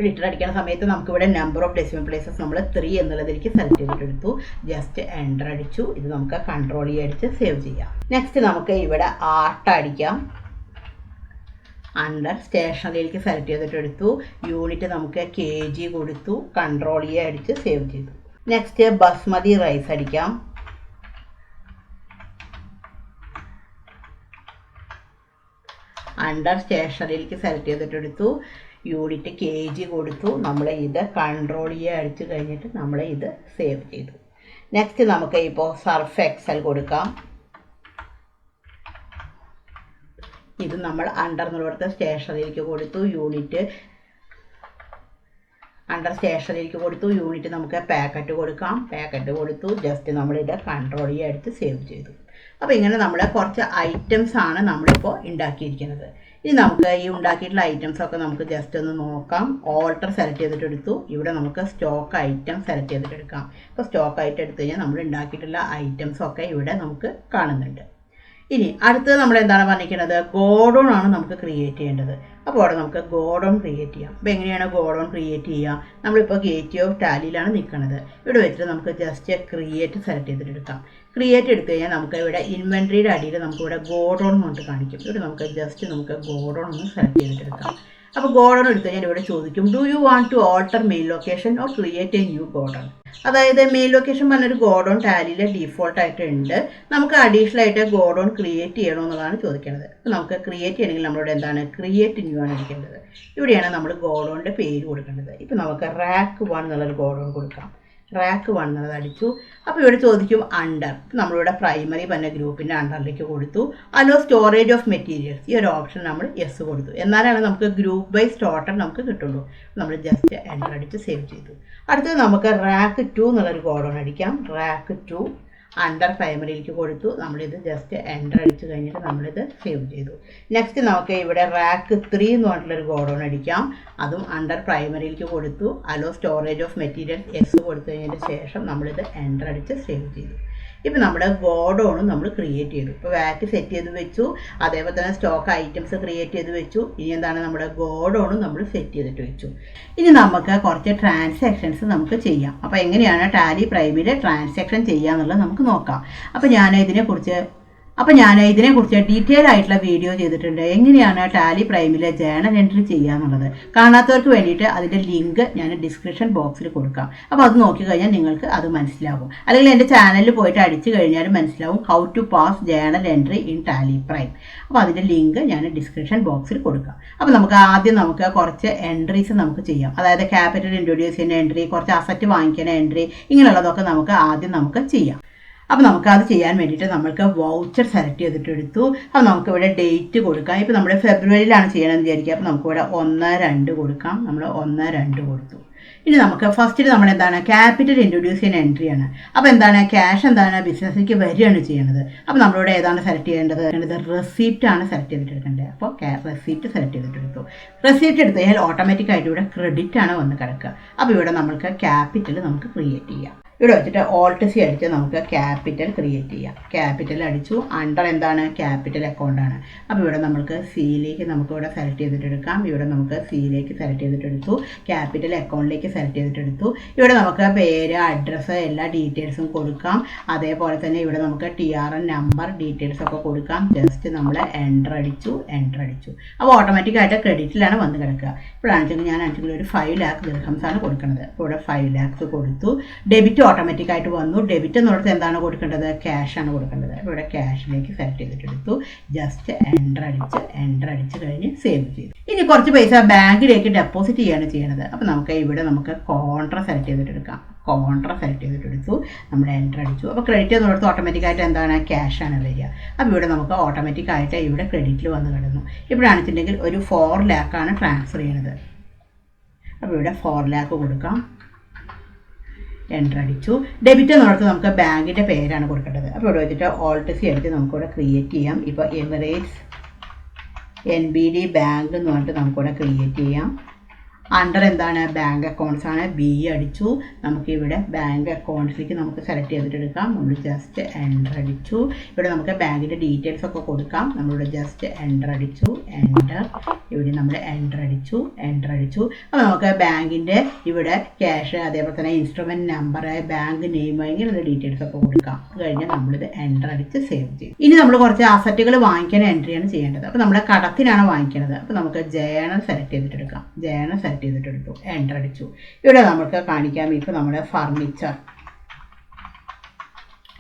ലിറ്റർ അടിക്കുന്ന സമയത്ത് നമുക്കിവിടെ നമ്പർ ഓഫ് ഡെസിമൽ പ്ലേസസ് നമ്മൾ 3 എന്നുള്ളതിലേക്ക് സെലക്ട് ചെയ്തിട്ടെടുത്തു. ജസ്റ്റ് എൻ്റർ അടിച്ചു. ഇത് നമുക്ക് കൺട്രോൾ അടിച്ച് സേവ് ചെയ്യാം. നെക്സ്റ്റ് നമുക്ക് ഇവിടെ ആർട്ട് അടിക്കാം. അണ്ടർ സ്റ്റേഷനറിയിലേക്ക് സെലക്ട് ചെയ്തിട്ടെടുത്തു. യൂണിറ്റ് നമുക്ക് kg കൊടുത്തു. കൺട്രോൾ അടിച്ച് സേവ് ചെയ്തു. നെക്സ്റ്റ് ബസ്മതി റൈസ് അടിക്കാം. അണ്ടർ സ്റ്റേഷനറിയിലേക്ക് സെലക്ട് ചെയ്തിട്ടെടുത്തു. യൂണിറ്റ് kg കൊടുത്തു. നമ്മൾ ഇത് കൺട്രോൾ അടിച്ച് കഴിഞ്ഞിട്ട് നമ്മൾ ഇത് സേവ് ചെയ്തു. നെക്സ്റ്റ് നമുക്ക് ഇപ്പോൾ സർഫ് എക്സൽ കൊടുക്കാം. ഇത് നമ്മൾ അണ്ടർ എന്നുള്ളടത്ത് സ്റ്റേഷനറിയിലേക്ക് കൊടുത്തു. യൂണിറ്റ് അണ്ടർ സ്റ്റേഷനറിയിലേക്ക് കൊടുത്തു. യൂണിറ്റ് നമുക്ക് പാക്കറ്റ് കൊടുക്കാം. പാക്കറ്റ് കൊടുത്തു. ജസ്റ്റ് നമ്മളിത് കൺട്രോൾ അടിച്ച് സേവ് ചെയ്തു. അപ്പോൾ ഇങ്ങനെ നമ്മൾ കുറച്ച് ഐറ്റംസ് ആണ് നമ്മളിപ്പോൾ ഉണ്ടാക്കിയിരിക്കുന്നത്. ഇനി നമുക്ക് ഈ ഉണ്ടാക്കിയിട്ടുള്ള ഐറ്റംസ് ഒക്കെ നമുക്ക് ജസ്റ്റ് ഒന്ന് നോക്കാം. ഓൾട്ടർ സെലക്ട് ചെയ്തിട്ടെടുത്തു. ഇവിടെ നമുക്ക് സ്റ്റോക്ക് ഐറ്റം സെലക്ട് ചെയ്തിട്ടെടുക്കാം. ഇപ്പോൾ സ്റ്റോക്ക് ഐറ്റം എടുത്തു കഴിഞ്ഞാൽ നമ്മൾ ഉണ്ടാക്കിയിട്ടുള്ള ഐറ്റംസ് ഒക്കെ ഇവിടെ നമുക്ക് കാണുന്നുണ്ട്. ഇനി അടുത്തത് നമ്മൾ എന്താണ് പറഞ്ഞിരിക്കുന്നത്, ഗോഡൗൺ ആണ് നമുക്ക് ക്രിയേറ്റ് ചെയ്യേണ്ടത്. അപ്പോൾ അവിടെ നമുക്ക് ഗോഡൗൺ ക്രിയേറ്റ് ചെയ്യാം. അപ്പോൾ എങ്ങനെയാണ് ഗോഡൗൺ ക്രിയേറ്റ് ചെയ്യുക? നമ്മളിപ്പോൾ ഗേറ്റ് ഓഫ് ടാലിയിലാണ് നിൽക്കുന്നത്. ഇവിടെ വെച്ചിട്ട് നമുക്ക് ജസ്റ്റ് ക്രിയേറ്റ് സെലക്ട് ചെയ്തിട്ടെടുക്കാം. ക്രിയേറ്റ് എടുത്തു കഴിഞ്ഞാൽ നമുക്ക് ഇവിടെ ഇൻവെൻട്രിയുടെ അടിയിൽ നമുക്കിവിടെ ഗോഡൗൺ എന്ന് പറഞ്ഞിട്ട് കാണിക്കും. ഇവിടെ നമുക്ക് ജസ്റ്റ് നമുക്ക് ഗോഡൗൺ ഒന്ന് സെലക്ട് ചെയ്തിട്ടെടുക്കാം. അപ്പോൾ ഗോഡൗൺ എടുത്തു കഴിഞ്ഞാൽ ഇവിടെ ചോദിക്കും, do you want to alter main location or create a new godown? അതായത് മെയിൽ ലൊക്കേഷൻ പറഞ്ഞൊരു ഗോഡൗൺ ടാലിയിൽ ഡീഫോൾട്ട് ആയിട്ടുണ്ട്. നമുക്ക് അഡീഷണൽ ആയിട്ട് ഗോഡൗൺ ക്രിയേറ്റ് ചെയ്യണമെന്നുള്ളതാണ് ചോദിക്കുന്നത്. അപ്പോൾ നമുക്ക് ക്രിയേറ്റ് ചെയ്യണമെങ്കിൽ നമ്മളിവിടെ എന്താണ് ക്രിയേറ്റ് ന്യൂ ആണ് എടുക്കേണ്ടത്. ഇവിടെയാണ് നമ്മൾ ഗോഡൗണിൻ്റെ പേര് കൊടുക്കേണ്ടത്. ഇപ്പോൾ നമുക്ക് റാക്ക് 1 എന്നുള്ളൊരു ഗോഡൗൺ കൊടുക്കാം. റാക്ക് 1 എന്നുള്ളത് അടിച്ചു. അപ്പോൾ ഇവിടെ ചോദിക്കും അണ്ടർ. നമ്മളിവിടെ പ്രൈമറി പറഞ്ഞ ഗ്രൂപ്പിൻ്റെ അണ്ടറിലേക്ക് കൊടുത്തു. അലോ സ്റ്റോറേജ് ഓഫ് മെറ്റീരിയൽസ്, ഈ ഒരു ഓപ്ഷൻ നമ്മൾ യെസ് കൊടുത്തു. എന്നാലാണ് നമുക്ക് ഗ്രൂപ്പ് വൈസ് ടോട്ടൽ നമുക്ക് കിട്ടുള്ളൂ. നമ്മൾ ജസ്റ്റ് എൻ്റർ അടിച്ച് സേവ് ചെയ്തു. അടുത്തത് നമുക്ക് റാക്ക് 2 എന്നുള്ളൊരു ഗോഡൗൺ അടിക്കാം. റാക്ക് 2 അണ്ടർ പ്രൈമറിയിലേക്ക് കൊടുത്തു. നമ്മളിത് ജസ്റ്റ് എൻ്റർ അടിച്ച് കഴിഞ്ഞിട്ട് നമ്മളിത് സേവ് ചെയ്തു. നെക്സ്റ്റ് നമുക്ക് ഇവിടെ റാക്ക് 3 എന്ന് പറഞ്ഞിട്ടുള്ളൊരു ഗോഡൗൺ അടിക്കാം. അതും അണ്ടർ പ്രൈമറിയിലേക്ക് കൊടുത്തു. Hello storage of materials S കൊടുത്തു കഴിഞ്ഞതിന് ശേഷം നമ്മളിത് എൻ്റർ അടിച്ച് സേവ് ചെയ്തു. ഇപ്പോൾ നമ്മുടെ ഗോഡൗണും നമ്മൾ ക്രിയേറ്റ് ചെയ്തു. ഇപ്പോൾ വാറ്റ് സെറ്റ് ചെയ്ത് വെച്ചു. അതേപോലെ തന്നെ സ്റ്റോക്ക് ഐറ്റംസ് ക്രിയേറ്റ് ചെയ്ത് വെച്ചു. ഇനി എന്താണ് നമ്മുടെ ഗോഡൗണും നമ്മൾ സെറ്റ് ചെയ്തിട്ട് വെച്ചു. ഇനി നമുക്ക് കുറച്ച് ട്രാൻസാക്ഷൻസ് നമുക്ക് ചെയ്യാം. അപ്പോൾ എങ്ങനെയാണ് ടാലി പ്രൈമിൽ ട്രാൻസാക്ഷൻ ചെയ്യുക എന്നുള്ളത് നമുക്ക് നോക്കാം. അപ്പോൾ ഞാൻ ഇതിനെക്കുറിച്ച് ഡീറ്റെയിൽ ആയിട്ടുള്ള വീഡിയോ ചെയ്തിട്ടുണ്ട്. എങ്ങനെയാണ് ടാലി പ്രൈമിലെ ജേണൽ എൻട്രി ചെയ്യുക എന്നുള്ളത്. കാണാത്തവർക്ക് വേണ്ടിയിട്ട് അതിൻ്റെ ലിങ്ക് ഞാൻ ഡിസ്ക്രിപ്ഷൻ ബോക്സിൽ കൊടുക്കാം. അപ്പോൾ അത് നോക്കിക്കഴിഞ്ഞാൽ നിങ്ങൾക്ക് അത് മനസ്സിലാവും. അല്ലെങ്കിൽ എൻ്റെ ചാനലിൽ പോയിട്ട് അടിച്ചു കഴിഞ്ഞാൽ മനസ്സിലാവും how to pass journal entry in Tally Prime. അപ്പോൾ അതിൻ്റെ ലിങ്ക് ഞാൻ ഡിസ്ക്രിപ്ഷൻ ബോക്സിൽ കൊടുക്കാം. അപ്പോൾ നമുക്ക് കുറച്ച് എൻട്രീസ് നമുക്ക് ചെയ്യാം. അതായത് ക്യാപിറ്റൽ ഇൻട്രൊഡ്യൂസ് ചെയ്യുന്ന എൻട്രി, കുറച്ച് അസറ്റ് വാങ്ങിക്കുന്ന എൻട്രി, ഇങ്ങനെയുള്ളതൊക്കെ നമുക്ക് ചെയ്യാം. അപ്പോൾ നമുക്കത് ചെയ്യാൻ വേണ്ടിയിട്ട് നമ്മൾക്ക് വൗച്ചർ സെലക്ട് ചെയ്തിട്ടെടുത്തു. അപ്പോൾ നമുക്കിവിടെ ഡേറ്റ് കൊടുക്കാം. ഇപ്പോൾ നമ്മൾ ഫെബ്രുവരിയിലാണ് ചെയ്യണമെന്ന് വിചാരിക്കുക. അപ്പോൾ നമുക്കിവിടെ 1/2 കൊടുക്കാം. നമ്മൾ 1/2 കൊടുത്തു. ഇനി നമുക്ക് ഫസ്റ്റിൽ നമ്മൾ എന്താണ് ക്യാപിറ്റൽ ഇൻട്രൊഡ്യൂസ് ചെയ്യുന്ന എൻട്രിയാണ്. അപ്പോൾ എന്താണ് ക്യാഷ് എന്താണ് ബിസിനസ്സിലേക്ക് വരികയാണ് ചെയ്യുന്നത്. അപ്പോൾ നമ്മളിവിടെ ഏതാണ് സെലക്ട് ചെയ്യേണ്ടത്? റെസിപ്റ്റ് ആണ് സെലക്ട് ചെയ്തിട്ടെടുക്കേണ്ടത്. അപ്പോൾ റെസിപ്റ്റ് സെലക്ട് ചെയ്തിട്ടെടുത്തു. റെസിപ്റ്റ് എടുത്തു കഴിഞ്ഞാൽ ഓട്ടോമാറ്റിക്കായിട്ട് ഇവിടെ ക്രെഡിറ്റ് ആണ് വന്ന് കിടക്കുക. അപ്പോൾ ഇവിടെ നമ്മൾക്ക് ക്യാപിറ്റൽ നമുക്ക് ക്രിയേറ്റ് ചെയ്യാം. ഇവിടെ വെച്ചിട്ട് ഓൾട്ട് സി അടിച്ച് നമുക്ക് ക്യാപിറ്റൽ ക്രിയേറ്റ് ചെയ്യാം. ക്യാപിറ്റൽ അടിച്ചു. അണ്ടർ എന്താണ് ക്യാപിറ്റൽ അക്കൗണ്ടാണ്. അപ്പോൾ ഇവിടെ നമുക്ക് സിയിലേക്ക് നമുക്കിവിടെ സെലക്ട് ചെയ്തിട്ടെടുക്കാം. ഇവിടെ നമുക്ക് സിയിലേക്ക് സെലക്ട് ചെയ്തിട്ടെടുത്തു. ക്യാപിറ്റൽ അക്കൗണ്ടിലേക്ക് സെലക്ട് ചെയ്തിട്ടെടുത്തു. ഇവിടെ നമുക്ക് പേര്, അഡ്രസ്സ്, എല്ലാ ഡീറ്റെയിൽസും കൊടുക്കാം. അതേപോലെ തന്നെ ഇവിടെ നമുക്ക് TRN നമ്പർ ഡീറ്റെയിൽസ് ഒക്കെ കൊടുക്കാം. ജസ്റ്റ് നമ്മൾ എൻ്റർ അടിച്ചു. അപ്പോൾ ഓട്ടോമാറ്റിക്കായിട്ട് ക്രെഡിറ്റിലാണ് വന്ന് കിടക്കുക. ഇപ്പോഴാണെന്നുവെച്ചെങ്കിൽ ഞാനാണെങ്കിൽ ഒരു 5 lakh ദിർഹംസാണ് കൊടുക്കുന്നത്. അപ്പോൾ ഇവിടെ 5 lakhs കൊടുത്തു. ഡെബിറ്റ് ഓട്ടോമാറ്റിക്കായിട്ട് വന്നു. ഡെബിറ്റ് എന്നുള്ളത് എന്താണ് കൊടുക്കേണ്ടത്? ക്യാഷാണ് കൊടുക്കേണ്ടത്. ഇവിടെ ക്യാഷിലേക്ക് സെലക്ട് ചെയ്തിട്ടെടുത്തു. ജസ്റ്റ് എൻ്റർ അടിച്ച് കഴിഞ്ഞ് സേവ് ചെയ്തു. ഇനി കുറച്ച് പൈസ ബാങ്കിലേക്ക് ഡെപ്പോസിറ്റ് ചെയ്യാണ് ചെയ്യണത്. അപ്പോൾ നമുക്ക് കോൺട്ര സെലക്ട് ചെയ്തിട്ടെടുക്കാം. കോൺട്ര സെലക്ട് ചെയ്തിട്ടെടുത്തു. നമ്മൾ എൻ്റർ അടിച്ചു. അപ്പോൾ ക്രെഡിറ്റ് എന്നുള്ളത് ഓട്ടോമാറ്റിക്കായിട്ട് എന്താണ് ക്യാഷാണ് വരിക. അപ്പോൾ ഇവിടെ നമുക്ക് ഓട്ടോമാറ്റിക്കായിട്ട് ഇവിടെ ക്രെഡിറ്റിൽ വന്ന് കിടന്നു. ഇവിടെയാണെന്നുണ്ടെങ്കിൽ ഒരു 4 lakh ആണ് ട്രാൻസ്ഫർ ചെയ്യണത്. അപ്പോൾ ഇവിടെ 4 lakh കൊടുക്കാം. എൻ്റർ അടിച്ചു. ഡെബിറ്റ് എന്നുള്ളത് നമുക്ക് ബാങ്കിൻ്റെ പേരാണ് കൊടുക്കേണ്ടത്. അപ്പോൾ ഇവിടെ വെച്ചിട്ട് ഓൾട്ട് സി എടുത്ത് നമുക്കിവിടെ ക്രിയേറ്റ് ചെയ്യാം. ഇപ്പോൾ എമിറേറ്റ്സ് NBD ബാങ്ക് എന്ന് പറഞ്ഞിട്ട് നമുക്കിവിടെ ക്രിയേറ്റ് ചെയ്യാം. അണ്ടർ എന്താണ് ബാങ്ക് അക്കൗണ്ട്സ് ആണ്, ബി അടിച്ചു. നമുക്കിവിടെ ബാങ്ക് അക്കൗണ്ട്സിലേക്ക് നമുക്ക് സെലക്ട് ചെയ്തിട്ട് എടുക്കാം. നമ്മൾ ജസ്റ്റ് എൻ്റർ അടിച്ചു. ഇവിടെ നമുക്ക് ബാങ്കിൻ്റെ ഡീറ്റെയിൽസ് ഒക്കെ കൊടുക്കാം. നമ്മളിവിടെ ജസ്റ്റ് എൻ്റർ അടിച്ചു, എൻ്റർ. ഇവിടെ നമ്മൾ എൻ്റർ അടിച്ചു. അപ്പോൾ നമുക്ക് ബാങ്കിൻ്റെ ഇവിടെ ക്യാഷ്, അതേപോലെ തന്നെ ഇൻസ്ട്രുമെൻറ്റ് നമ്പർ, ബാങ്ക് നെയിം, ഇങ്ങനെയുള്ള ഡീറ്റെയിൽസ് ഒക്കെ കൊടുക്കാം. അത് കഴിഞ്ഞാൽ നമ്മളിത് എൻ്റർ അടിച്ച് സേവ് ചെയ്യും. ഇനി നമ്മൾ കുറച്ച് അസറ്റുകൾ വാങ്ങിക്കാൻ എൻട്രിയാണ് ചെയ്യേണ്ടത്. അപ്പോൾ നമ്മുടെ കടത്തിനാണ് വാങ്ങിക്കുന്നത്. അപ്പോൾ നമുക്ക് ജേണൽ സെലക്ട് ചെയ്തിട്ട് എടുക്കാം. ജേണൽ സെലക്ട് ചെയ്തിട്ട് എടുത്തു, എൻ്റർ അടിച്ചു. ഇവിടെ നമുക്ക് കാണിക്കാം ഇപ്പോൾ നമ്മുടെ ഫർണിച്ചർ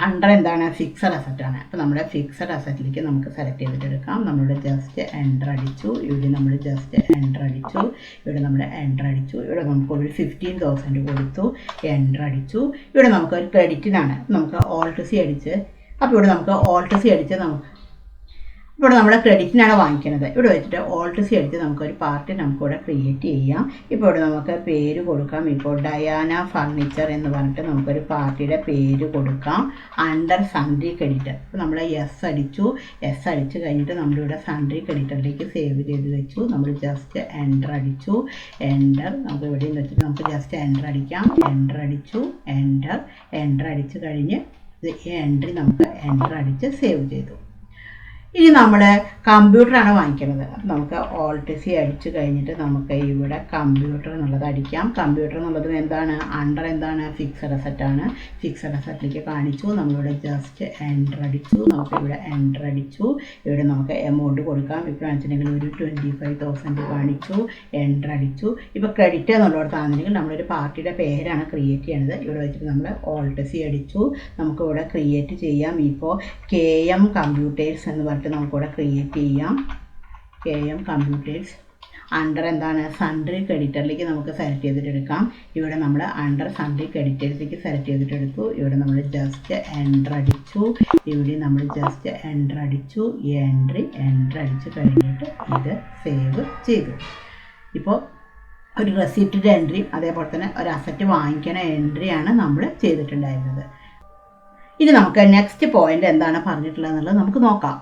അണ്ടർ എന്താണ് ഫിക്സഡ് അസറ്റാണ്. അപ്പോൾ നമ്മുടെ ഫിക്സഡ് അസറ്റിലേക്ക് നമുക്ക് സെലക്ട് ചെയ്തിട്ട് എടുക്കാം. നമ്മളിവിടെ ജസ്റ്റ് എൻ്റർ അടിച്ചു. ഇവിടെ നമ്മൾ ജസ്റ്റ് എൻ്റർ അടിച്ചു. ഇവിടെ നമ്മൾ എൻ്റർ അടിച്ചു. ഇവിടെ നമുക്കൊരു 15,000 കൊടുത്തു, എൻ്റർ അടിച്ചു. ഇവിടെ നമുക്കൊരു ക്രെഡിറ്റിനാണ്, നമുക്ക് ഓൾട്ട് സി അടിച്ച്. അപ്പോൾ ഇവിടെ നമുക്ക് ഓൾട്ട് സി അടിച്ച് ഇവിടെ നമ്മുടെ ക്രെഡിറ്റിനാണ് വാങ്ങിക്കുന്നത്. ഇവിടെ വെച്ചിട്ട് ഓൾട്ട് സി അടിച്ച് നമുക്കൊരു പാർട്ടി നമുക്കിവിടെ ക്രിയേറ്റ് ചെയ്യാം. ഇപ്പോൾ ഇവിടെ നമുക്ക് പേര് കൊടുക്കാം. ഇപ്പോൾ ഡയാന ഫർണിച്ചർ എന്ന് പറഞ്ഞിട്ട് നമുക്കൊരു പാർട്ടിയുടെ പേര് കൊടുക്കാം. Under sundry creditor. അപ്പോൾ നമ്മൾ എസ് അടിച്ചു. എസ് അടിച്ച് കഴിഞ്ഞിട്ട് നമ്മളിവിടെ സൺഡ്രി ക്രെഡിറ്ററിലേക്ക് സേവ് ചെയ്ത് വെച്ചു. നമ്മൾ ജസ്റ്റ് എൻ്റർ അടിച്ചു. എൻ്റർ നമുക്ക് ഇവിടെ നിന്ന് വെച്ചിട്ട് നമുക്ക് ജസ്റ്റ് എൻ്റർ അടിക്കാം. എൻ്റർ അടിച്ചു. എൻ്റർ അടിച്ച് കഴിഞ്ഞ് ഈ എൻട്രി നമുക്ക് എൻ്റർ അടിച്ച് സേവ് ചെയ്തു. ഇനി നമ്മൾ കമ്പ്യൂട്ടറാണ് വാങ്ങിക്കുന്നത്. അപ്പം നമുക്ക് ഓൾട്ട് സി അടിച്ചു കഴിഞ്ഞിട്ട് നമുക്ക് ഇവിടെ കമ്പ്യൂട്ടർ എന്നുള്ളത് അടിക്കാം. കമ്പ്യൂട്ടർ എന്നുള്ളത് എന്താണ്, അണ്ടർ എന്താണ് ഫിക്സഡ് അസറ്റാണ്. ഫിക്സഡ് അസറ്റിലേക്ക് കാണിച്ചു. നമ്മളിവിടെ ജസ്റ്റ് എൻ്റർ അടിച്ചു. നമുക്കിവിടെ എൻ്റർ അടിച്ചു. ഇവിടെ നമുക്ക് എമൗണ്ട് കൊടുക്കാം. ഇപ്പോൾ വെച്ചിട്ടുണ്ടെങ്കിൽ ഒരു 25,000 കാണിച്ചു, എൻ്റർ അടിച്ചു. ഇപ്പോൾ ക്രെഡിറ്റ് എന്നുള്ളിടത്താണെന്നുണ്ടെങ്കിൽ നമ്മളൊരു പാർട്ടിയുടെ പേരാണ് ക്രിയേറ്റ് ചെയ്യണത്. ഇവിടെ വെച്ചിട്ട് നമ്മൾ ഓൾട്ട് സി അടിച്ചു. നമുക്കിവിടെ ക്രിയേറ്റ് ചെയ്യാം. ഇപ്പോൾ KM കമ്പ്യൂട്ടേഴ്സ് എന്ന് പറഞ്ഞിട്ട് നമുക്കിവിടെ ക്രിയേറ്റ് ചെയ്യാം. KM കമ്പ്യൂട്ടേഴ്സ് അണ്ടർ എന്താണ് സൺഡ്രി ക്രെഡിറ്ററിലേക്ക് നമുക്ക് സെലക്ട് ചെയ്തിട്ട് എടുക്കാം. ഇവിടെ നമ്മൾ അണ്ടർ സൺഡ്രി ക്രെഡിറ്റേഴ്സിലേക്ക് സെലക്ട് ചെയ്തിട്ട് എടുത്തു. ഇവിടെ നമ്മൾ ജസ്റ്റ് എൻ്റർ അടിച്ചു. ഇവിടെ നമ്മൾ ജസ്റ്റ് എൻ്റർ അടിച്ചു. എൻ്റർ അടിച്ച് കഴിഞ്ഞിട്ട് ഇത് സേവ് ചെയ്തു. ഇപ്പോൾ ഒരു റെസിപ്റ്റിൻ്റെ എൻട്രി, അതേപോലെ തന്നെ ഒരു അസറ്റ് വാങ്ങിക്കുന്ന എൻട്രിയാണ് നമ്മൾ ചെയ്തിട്ടുണ്ടായിരുന്നത്. ഇനി നമുക്ക് നെക്സ്റ്റ് പോയിന്റ് എന്താണ് പറഞ്ഞിട്ടുള്ളത് എന്നുള്ളത് നമുക്ക് നോക്കാം.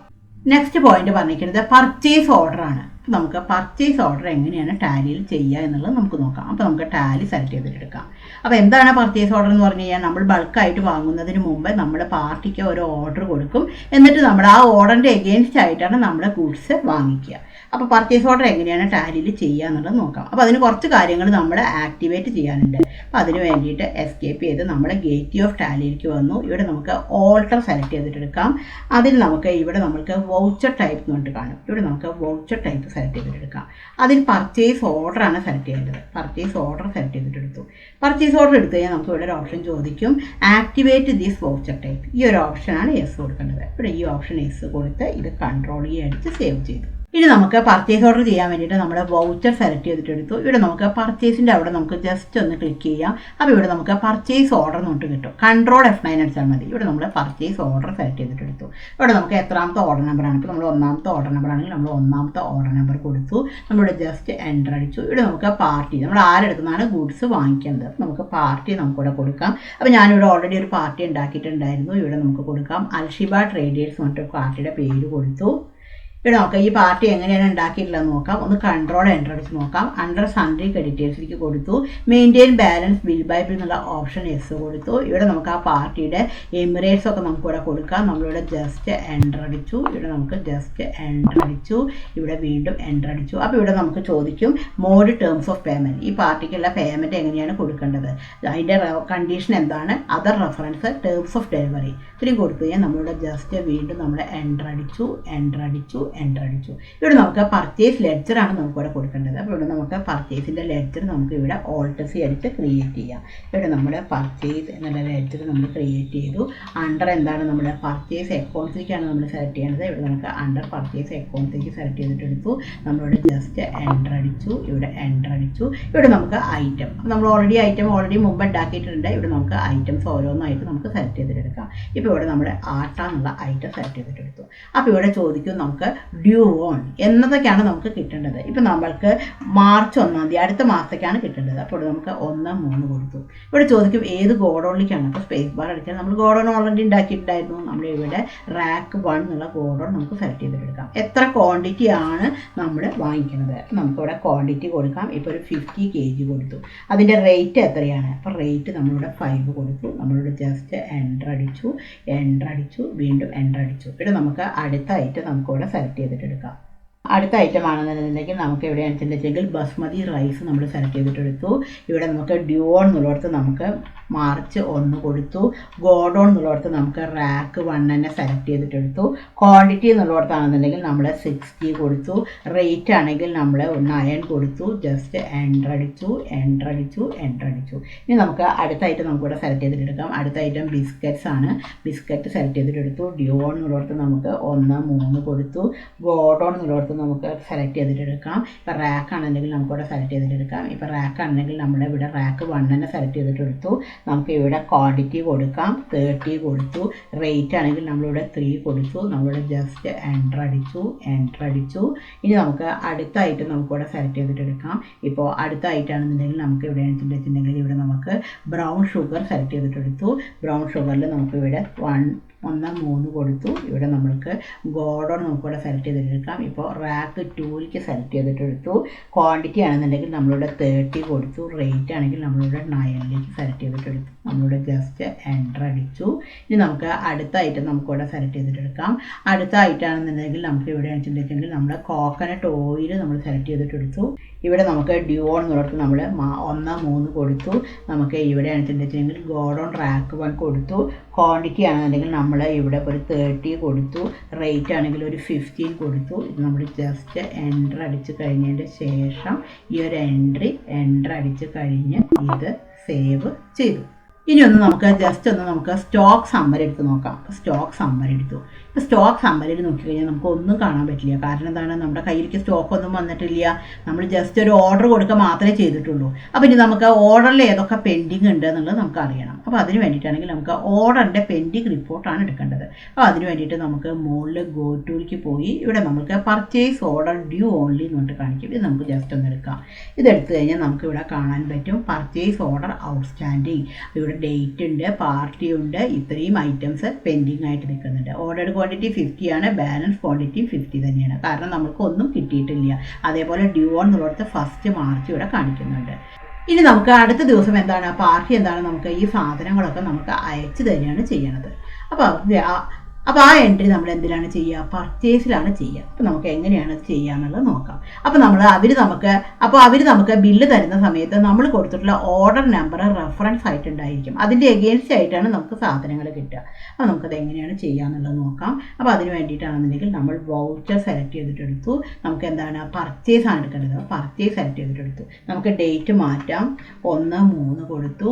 നെക്സ്റ്റ് പോയിന്റ് പറഞ്ഞിരിക്കുന്നത് പർച്ചേസ് ഓർഡർ ആണ്. നമുക്ക് പർച്ചേസ് ഓർഡർ എങ്ങനെയാണ് ടാലിയിൽ ചെയ്യുക എന്നുള്ളത് നമുക്ക് നോക്കാം. അപ്പോൾ നമുക്ക് ടാലി സെലക്ട് ചെയ്തിട്ട് എടുക്കാം. അപ്പോൾ എന്താണ് പർച്ചേസ് ഓർഡർ എന്ന് പറഞ്ഞു കഴിഞ്ഞാൽ, നമ്മൾ ബൾക്കായിട്ട് വാങ്ങുന്നതിന് മുമ്പ് നമ്മൾ പാർട്ടിക്ക് ഒരു ഓർഡർ കൊടുക്കും. എന്നിട്ട് നമ്മൾ ആ ഓർഡറിൻ്റെ എഗെയിൻസ്റ്റ് ആയിട്ടാണ് നമ്മൾ ഗുഡ്സ് വാങ്ങിക്കുക. അപ്പോൾ പർച്ചേസ് ഓർഡർ എങ്ങനെയാണ് ടാലിയിൽ ചെയ്യുക എന്നുള്ളത് നോക്കാം. അപ്പോൾ അതിന് കുറച്ച് കാര്യങ്ങൾ നമ്മൾ ആക്ടിവേറ്റ് ചെയ്യാനുണ്ട്. അപ്പോൾ അതിന് വേണ്ടിയിട്ട് എസ്കേപ്പ് ചെയ്ത് നമ്മൾ ഗേറ്റ് ഓഫ് ടാലിയിലേക്ക് വന്നു. ഇവിടെ നമുക്ക് ഓൾട്ടർ സെലക്ട് ചെയ്തിട്ട് എടുക്കാം. അതിൽ നമുക്ക് ഇവിടെ നമുക്ക് വൗച്ചർ ടൈപ്പ് എന്ന് പറഞ്ഞിട്ട് കാണും. ഇവിടെ നമുക്ക് വൗച്ചർ ടൈപ്പ് സെലക്ട് ചെയ്തിട്ട് എടുക്കാം. അതിൽ പർച്ചേസ് ഓർഡറാണ് സെലക്ട് ചെയ്യേണ്ടത്. പർച്ചേസ് ഓർഡർ സെലക്ട് ചെയ്തിട്ട് എടുത്തു. പർച്ചേസ് ഓർഡർ എടുത്തു കഴിഞ്ഞാൽ നമുക്ക് ഇവിടെ ഒരു ഓപ്ഷൻ ചോദിക്കും, ആക്ടിവേറ്റ് ദിസ് വൗച്ചർ ടൈപ്പ്. ഈ ഒരു ഓപ്ഷനാണ് യെസ് കൊടുക്കേണ്ടത്. ഇവിടെ ഈ ഓപ്ഷൻ യെസ് കൊടുത്ത് ഇത് കൺട്രോൾ അടിച്ച് സേവ് ചെയ്തു. ഇനി നമുക്ക് പർച്ചേസ് ഓർഡർ ചെയ്യാൻ വേണ്ടിയിട്ട് നമ്മൾ വൗച്ചർ സെലക്ട് ചെയ്തിട്ട് എടുത്തു. ഇവിടെ നമുക്ക് പർച്ചേസിൻ്റെ അവിടെ നമുക്ക് ജസ്റ്റ് ഒന്ന് ക്ലിക്ക് ചെയ്യാം. അപ്പോൾ ഇവിടെ നമുക്ക് പർച്ചേസ് ഓർഡർ എന്നിട്ട് കിട്ടും. കൺട്രോൾ F9 അടിച്ചാൽ മതി. ഇവിടെ നമ്മൾ പർച്ചേസ് ഓർഡർ സെലക്ട് ചെയ്തിട്ട് എടുത്തു. ഇവിടെ നമുക്ക് എത്രാമത്തെ ഓർഡർ നമ്പറാണ്. ഇപ്പോൾ നമ്മൾ 1ാമത്തെ ഓർഡർ നമ്പർ ആണെങ്കിൽ നമ്മൾ 1ാമത്തെ ഓർഡർ നമ്പർ കൊടുത്തു. നമ്മളിവിടെ ജസ്റ്റ് എൻ്റർ അടിച്ചു. ഇവിടെ നമുക്ക് പാർട്ടി, നമ്മൾ ആരെടുക്കുന്നതാണ് ഗുഡ്സ് വാങ്ങിക്കേണ്ടത്. നമുക്ക് പാർട്ടി നമുക്കിവിടെ കൊടുക്കാം. അപ്പോൾ ഞാനിവിടെ ഓൾറെഡി ഒരു പാർട്ടി ഉണ്ടാക്കിയിട്ടുണ്ടായിരുന്നു. ഇവിടെ നമുക്ക് കൊടുക്കാം അൽഷിബ ട്രേഡേഴ്സ് എന്നിട്ട് പാർട്ടിയുടെ പേര് കൊടുത്തു. ഇവിടെ നോക്കാം ഈ പാർട്ടി എങ്ങനെയാണ് ഉണ്ടാക്കിയിട്ടുള്ളത് നോക്കാം. ഒന്ന് കൺട്രോൾ എൻ്റർ അടിച്ച് നോക്കാം. അണ്ടർ സൺഡ്രി ക്രെഡിറ്റേഴ്സിലേക്ക് കൊടുത്തു. Maintain balance bill by bill എന്നുള്ള ഓപ്ഷൻ യെസ് കൊടുത്തു. ഇവിടെ നമുക്ക് ആ പാർട്ടിയുടെ എമിറേറ്റ്സ് ഒക്കെ നമുക്കിവിടെ കൊടുക്കാം. നമ്മളിവിടെ ജസ്റ്റ് എൻ്റർ അടിച്ചു. ഇവിടെ നമുക്ക് ജസ്റ്റ് എൻ്റർ അടിച്ചു. ഇവിടെ വീണ്ടും എൻ്റർ അടിച്ചു. അപ്പോൾ ഇവിടെ നമുക്ക് ചോദിക്കും മോഡ് ടേംസ് ഓഫ് പേയ്മെൻറ്റ്. ഈ പാർട്ടിക്കുള്ള പേയ്മെൻറ്റ് എങ്ങനെയാണ് കൊടുക്കേണ്ടത്, അതിൻ്റെ കണ്ടീഷൻ എന്താണ്, other reference, terms of delivery ഇത്രയും കൊടുത്തു കഴിഞ്ഞാൽ നമ്മളിവിടെ ജസ്റ്റ് വീണ്ടും നമ്മൾ എൻ്റർ അടിച്ചു. ഇവിടെ നമുക്ക് പർച്ചേസ് ലെഡ്ജറാണ് നമുക്കിവിടെ കൊടുക്കേണ്ടത്. അപ്പോൾ ഇവിടെ നമുക്ക് പർച്ചേസിൻ്റെ ലെഡ്ജർ നമുക്ക് ഇവിടെ ഓൾട്ട് സി അടിച്ച് ക്രിയേറ്റ് ചെയ്യാം. ഇവിടെ നമ്മുടെ പർച്ചേസ് എന്നുള്ള ലെഡ്ജർ നമ്മൾ ക്രിയേറ്റ് ചെയ്തു. അണ്ടർ എന്താണ് നമ്മുടെ പർച്ചേസ് അക്കൗണ്ട്സിലേക്കാണ് നമ്മൾ സെലക്ട് ചെയ്യുന്നത്. ഇവിടെ നമുക്ക് അണ്ടർ പർച്ചേസ് അക്കൗണ്ട്സിലേക്ക് സെലക്ട് ചെയ്തിട്ട് എടുത്തു. നമ്മളിവിടെ ജസ്റ്റ് എൻ്റർ അടിച്ചു. ഇവിടെ നമുക്ക് ഐറ്റം, നമ്മൾ ഓൾറെഡി മുമ്പ് ഉണ്ടാക്കിയിട്ടുണ്ട്. ഇവിടെ നമുക്ക് ഐറ്റംസ് ഓരോന്നായിട്ട് നമുക്ക് സെലക്ട് ചെയ്തിട്ടെടുക്കാം. ഇപ്പോൾ ഇവിടെ നമ്മുടെ ആട്ട എന്നുള്ള ഐറ്റം സെലക്ട് ചെയ്തിട്ടെടുത്തു. അപ്പോൾ ഇവിടെ ചോദിക്കും നമുക്ക് ഡ്യൂ ഓൺ എന്നതൊക്കെയാണ് നമുക്ക് കിട്ടേണ്ടത്. ഇപ്പം നമ്മൾക്ക് മാർച്ച് 1-ാം തീയതി അടുത്ത മാസത്തേക്കാണ് കിട്ടേണ്ടത്. അപ്പോൾ നമുക്ക് 1-3 കൊടുത്തു. ഇവിടെ ചോദിക്കും ഏത് ഗോഡൗണിലേക്കാണ്. അപ്പോൾ സ്പേസ് ബാർ അടിച്ചാൽ നമ്മൾ ഗോഡൗൺ ഓൾറെഡി ഉണ്ടാക്കിയിട്ടുണ്ടായിരുന്നു. നമ്മൾ ഇവിടെ റാക്ക് 1 എന്നുള്ള ഗോഡൗൺ നമുക്ക് സെലക്ട് ചെയ്തിട്ടെടുക്കാം. എത്ര ക്വാണ്ടിറ്റി ആണ് നമ്മൾ വാങ്ങിക്കുന്നത്. നമുക്കിവിടെ ക്വാണ്ടിറ്റി കൊടുക്കാം. ഇപ്പോൾ ഒരു 50 kg കൊടുത്തു. അതിൻ്റെ റേറ്റ് എത്രയാണ്? അപ്പോൾ റേറ്റ് നമ്മളിവിടെ 5 കൊടുത്തു. നമ്മളിവിടെ ജസ്റ്റ് എൻ്റർ അടിച്ചു വീണ്ടും എൻ്റർ അടിച്ചു. ഇവിടെ നമുക്ക് അടുത്ത ഐറ്റം നമുക്കിവിടെ സെലക്ട് ചെയ്തിട്ടെടുക്കാം. അടുത്ത ഐറ്റം ആണെന്നുണ്ടെങ്കിൽ നമുക്ക് എവിടെയാണെന്ന് വെച്ചിട്ടുണ്ടെങ്കിൽ ബസ്മതി റൈസ് നമ്മൾ സെലക്ട് ചെയ്തിട്ടെടുത്തു. ഇവിടെ നമുക്ക് ഡ്യൂ ഓൺ എന്നുള്ളിടത്ത് നമുക്ക് മാർച്ച് 1 കൊടുത്തു. ഗോഡൗൺ എന്നുള്ളിടത്ത് നമുക്ക് റാക്ക് 1 തന്നെ സെലക്ട് ചെയ്തിട്ടെടുത്തു. ക്വാണ്ടിറ്റി എന്നുള്ളിടത്താണെന്നുണ്ടെങ്കിൽ നമ്മൾ 60 കൊടുത്തു. റേറ്റ് ആണെങ്കിൽ നമ്മൾ 9 കൊടുത്തു. ജസ്റ്റ് എൻ്റർ അടിച്ചു. ഇനി നമുക്ക് അടുത്ത ഐറ്റം നമുക്കിവിടെ സെലക്ട് ചെയ്തിട്ടെടുക്കാം. അടുത്ത ഐറ്റം ബിസ്ക്കറ്റ്സ് ആണ്. ബിസ്ക്കറ്റ് സെലക്ട് ചെയ്തിട്ടെടുത്തു. ഡ്യൂ ഓൺ എന്നുള്ളിടത്ത് നമുക്ക് 1-3 കൊടുത്തു. ഗോഡൗൺ എന്നുള്ളിടത്ത് നമുക്ക് സെലക്ട് ചെയ്തിട്ടെടുക്കാം. ഇപ്പോൾ റാക്ക് ആണെന്നുണ്ടെങ്കിൽ നമുക്കിവിടെ സെലക്ട് ചെയ്തിട്ടെടുക്കാം. ഇപ്പോൾ റാക്ക് ആണെന്നുണ്ടെങ്കിൽ നമ്മളിവിടെ റാക്ക് 1 തന്നെ സെലക്ട് ചെയ്തിട്ടെടുത്തു. നമുക്ക് ഇവിടെ ക്വാണ്ടിറ്റി കൊടുക്കാം. 30 കൊടുത്തു. റേറ്റ് ആണെങ്കിൽ നമ്മളിവിടെ 3 കൊടുത്തു. നമ്മളിവിടെ ജസ്റ്റ് എൻ്റർ അടിച്ചു. ഇനി നമുക്ക് അടുത്ത ഐറ്റം നമുക്കിവിടെ സെലക്ട് ചെയ്തിട്ടെടുക്കാം. ഇപ്പോൾ അടുത്ത ഐറ്റം ആണെന്നുണ്ടെങ്കിൽ നമുക്ക് ഇവിടെ വെച്ചിട്ടുണ്ടെങ്കിൽ ഇവിടെ നമുക്ക് ബ്രൗൺ ഷുഗർ സെലക്ട് ചെയ്തിട്ടെടുത്തു. ബ്രൗൺ ഷുഗറിൽ നമുക്കിവിടെ 1-3 കൊടുത്തു. ഇവിടെ നമ്മൾക്ക് ഗോഡൗൺ നമുക്കിവിടെ സെലക്ട് ചെയ്തിട്ടെടുക്കാം. ഇപ്പോൾ റാക്ക് 2ലേക്ക് സെലക്ട് ചെയ്തിട്ടെടുത്തു. ക്വാണ്ടിറ്റി ആണെന്നുണ്ടെങ്കിൽ നമ്മളിവിടെ 30 കൊടുത്തു. റേറ്റ് ആണെങ്കിൽ നമ്മളിവിടെ 9ലേക്ക് സെലക്ട് ചെയ്തിട്ടെടുത്തു. നമ്മളിവിടെ ജസ്റ്റ് എൻ്റർ അടിച്ചു. ഇനി നമുക്ക് അടുത്ത ഐറ്റം നമുക്കിവിടെ സെലക്ട് ചെയ്തിട്ടെടുക്കാം. അടുത്ത ഐറ്റം ആണെന്നുണ്ടെങ്കിൽ നമുക്ക് ഇവിടെ വെച്ചിട്ടുണ്ടെങ്കിൽ നമ്മുടെ കോക്കനട്ട് ഓയിൽ നമ്മൾ സെലക്ട് ചെയ്തിട്ടെടുത്തു. ഇവിടെ നമുക്ക് ഡ്യൂ ഓൺ എന്നുള്ളത് നമ്മൾ 1-3 കൊടുത്തു. നമുക്ക് ഇവിടെ വെച്ചിട്ടുണ്ടെങ്കിൽ ഗോഡൗൺ റാക്ക് 1 കൊടുത്തു. ക്വാണ്ടിറ്റി ആണെന്നുണ്ടെങ്കിൽ നമ്മൾ ഇവിടെ ഒരു 30 കൊടുത്തു. റേറ്റ് ആണെങ്കിൽ ഒരു 15 കൊടുത്തു. ഇത് നമ്മൾ ജസ്റ്റ് എൻ്റർ അടിച്ച് കഴിഞ്ഞതിൻ്റെ ശേഷം ഈ ഒരു എൻ്റർ അടിച്ച് കഴിഞ്ഞ് ഇത് സേവ് ചെയ്തു. ഇനി നമുക്ക് സ്റ്റോക്ക് സമ്മറി എടുത്ത് നോക്കാം. സ്റ്റോക്ക് സമ്മറി എടുത്തു. ഇപ്പോൾ സ്റ്റോക്ക് സമ്മറിയിൽ നോക്കിക്കഴിഞ്ഞാൽ നമുക്ക് ഒന്നും കാണാൻ പറ്റില്ല. കാരണം എന്താണ്, നമ്മുടെ കയ്യിലേക്ക് സ്റ്റോക്കൊന്നും വന്നിട്ടില്ല. നമ്മൾ ജസ്റ്റ് ഒരു ഓർഡർ കൊടുക്കുക മാത്രമേ ചെയ്തിട്ടുള്ളൂ. അപ്പോൾ ഇനി നമുക്ക് ഓർഡറിൽ ഏതൊക്കെ പെൻഡിങ് ഉണ്ട് എന്നുള്ളത് നമുക്ക് അറിയണം. അപ്പോൾ അതിന് വേണ്ടിയിട്ടാണെങ്കിൽ നമുക്ക് ഓർഡറിൻ്റെ പെൻഡിങ് റിപ്പോർട്ടാണ് എടുക്കേണ്ടത്. അപ്പോൾ അതിന് വേണ്ടിയിട്ട് നമുക്ക് മുകളിൽ ഗോ ടൂലേക്ക് പോയി ഇവിടെ നമുക്ക് പർച്ചേസ് ഓർഡർ ഡ്യൂ ഓൺലി എന്ന് പറഞ്ഞിട്ട് കാണിക്കും. ഇത് നമുക്ക് ജസ്റ്റ് ഒന്ന് എടുക്കാം. ഇതെടുത്തു കഴിഞ്ഞാൽ നമുക്ക് ഇവിടെ കാണാൻ പറ്റും പർച്ചേസ് ഓർഡർ ഔട്ട്സ്റ്റാൻഡിങ്. ഇവിടെ ഡേറ്റ് ഉണ്ട്, പാർട്ടി ഉണ്ട്, ഇത്രയും ഐറ്റംസ് പെൻഡിങ് ആയിട്ട് നിൽക്കുന്നുണ്ട്. ഓർഡർ ക്വാണ്ടിറ്റി 50 ആണ്, ബാലൻസ് ക്വാണ്ടിറ്റി 50 തന്നെയാണ്. കാരണം നമുക്ക് ഒന്നും കിട്ടിയിട്ടില്ല. അതേപോലെ ഡ്യൂ ഓൺ എന്നുള്ളത് 1 മാർച്ച് ഇവിടെ കാണിക്കുന്നുണ്ട്. ഇനി നമുക്ക് അടുത്ത ദിവസം എന്താണ് പാർട്ടി എന്താണ് നമുക്ക് ഈ സാധനങ്ങളൊക്കെ നമുക്ക് അയച്ചു തരികയാണ് ചെയ്യണത്. അപ്പോൾ ആ എൻട്രി നമ്മൾ എന്തിനാണ് ചെയ്യുക? പർച്ചേസിലാണ് ചെയ്യുക. അപ്പോൾ നമുക്ക് എങ്ങനെയാണ് ചെയ്യുക എന്നുള്ളത് നോക്കാം. അപ്പോൾ അവർ നമുക്ക് ബില്ല് തരുന്ന സമയത്ത് നമ്മൾ കൊടുത്തിട്ടുള്ള ഓർഡർ നമ്പർ റെഫറൻസ് ആയിട്ടുണ്ടായിരിക്കും. അതിൻ്റെ എഗെയിൻസ്റ്റ് ആയിട്ടാണ് നമുക്ക് സാധനങ്ങൾ കിട്ടുക. അപ്പോൾ നമുക്കത് എങ്ങനെയാണ് ചെയ്യുക എന്നുള്ളത് നോക്കാം. അപ്പോൾ അതിന് വേണ്ടിയിട്ടാണെന്നുണ്ടെങ്കിൽ നമ്മൾ വൗച്ചർ സെലക്ട് ചെയ്തിട്ടെടുത്തു. നമുക്ക് എന്താണ് പർച്ചേസ് ആണ് എടുക്കേണ്ടത്. പർച്ചേസ് സെലക്ട് ചെയ്തിട്ടെടുത്തു. നമുക്ക് ഡേറ്റ് മാറ്റാം. 1-3 കൊടുത്തു.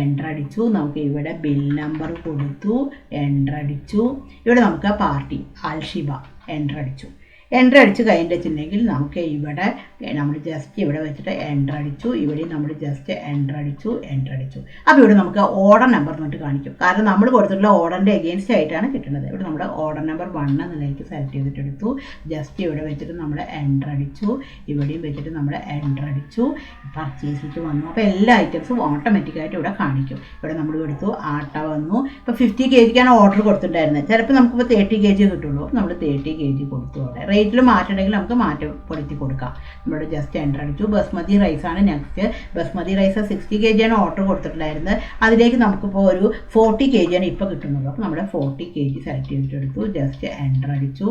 എൻ്റർ അടിച്ചു. നമുക്ക് ഇവിടെ ബിൽ നമ്പർ കൊടുത്തു. എൻ്റർ അടിച്ചു. ഇവിടെ നമുക്ക് പാർട്ടി അൽഷിബ എൻ്റർ അടിച്ചു. എൻ്റർ അടിച്ച് കഴിഞ്ഞിട്ടുണ്ടെങ്കിൽ നമുക്ക് ഇവിടെ നമ്മൾ ജസ്റ്റ് ഇവിടെ വെച്ചിട്ട് എൻ്റർ അടിച്ചു. ഇവിടെ നമ്മൾ ജസ്റ്റ് എൻ്റർ അടിച്ചു. അപ്പോൾ ഇവിടെ നമുക്ക് ഓർഡർ നമ്പർ എന്നിട്ട് കാണിക്കും. കാരണം നമ്മൾ കൊടുത്തിട്ടുള്ള ഓർഡറിൻ്റെ എഗെയിൻസ്റ്റ് ആയിട്ടാണ് കിട്ടുന്നത്. ഇവിടെ നമ്മുടെ ഓർഡർ നമ്പർ 1 എന്നുള്ളതിലേക്ക് സെലക്ട് ചെയ്തിട്ടെടുത്തു. ജസ്റ്റ് ഇവിടെ വെച്ചിട്ട് നമ്മൾ എൻ്റർ അടിച്ചു. ഇവിടെയും വെച്ചിട്ട് നമ്മൾ എൻ്റർ അടിച്ചു. പർച്ചേസിലേക്ക് വന്നു. അപ്പോൾ എല്ലാ ഐറ്റംസും ഓട്ടോമാറ്റിക്കായിട്ട് ഇവിടെ കാണിക്കും. ഇവിടെ നമ്മൾ എടുത്തു. ആട്ട വന്നു. ഇപ്പോൾ 50 kg ഓർഡർ കൊടുത്തിട്ടുണ്ടായിരുന്നത്. ചിലപ്പോൾ നമുക്കിപ്പോൾ 30 kg കിട്ടുള്ളൂ. നമ്മൾ 30 kg കൊടുത്തു. അവിടെ റേറ്റിൽ മാറ്റണമെങ്കിൽ നമുക്ക് മാറ്റപ്പെടുത്തി കൊടുക്കാം. നമ്മുടെ ജസ്റ്റ് എൻ്റർ അടിച്ചു. ബസ്മതി റൈസാണ് നെക്സ്റ്റ്. ബസ്മതി റൈസ് 60 kg ആണ് ഓർഡർ കൊടുത്തിട്ടുണ്ടായിരുന്നത്. അതിലേക്ക് നമുക്കിപ്പോൾ ഒരു 40 kg ആണ് ഇപ്പോൾ കിട്ടുന്നത്. അപ്പോൾ നമ്മുടെ 40 kg സെലക്ട് ചെയ്തിട്ടെടുത്തു. ജസ്റ്റ് എൻ്റർ അടിച്ചു.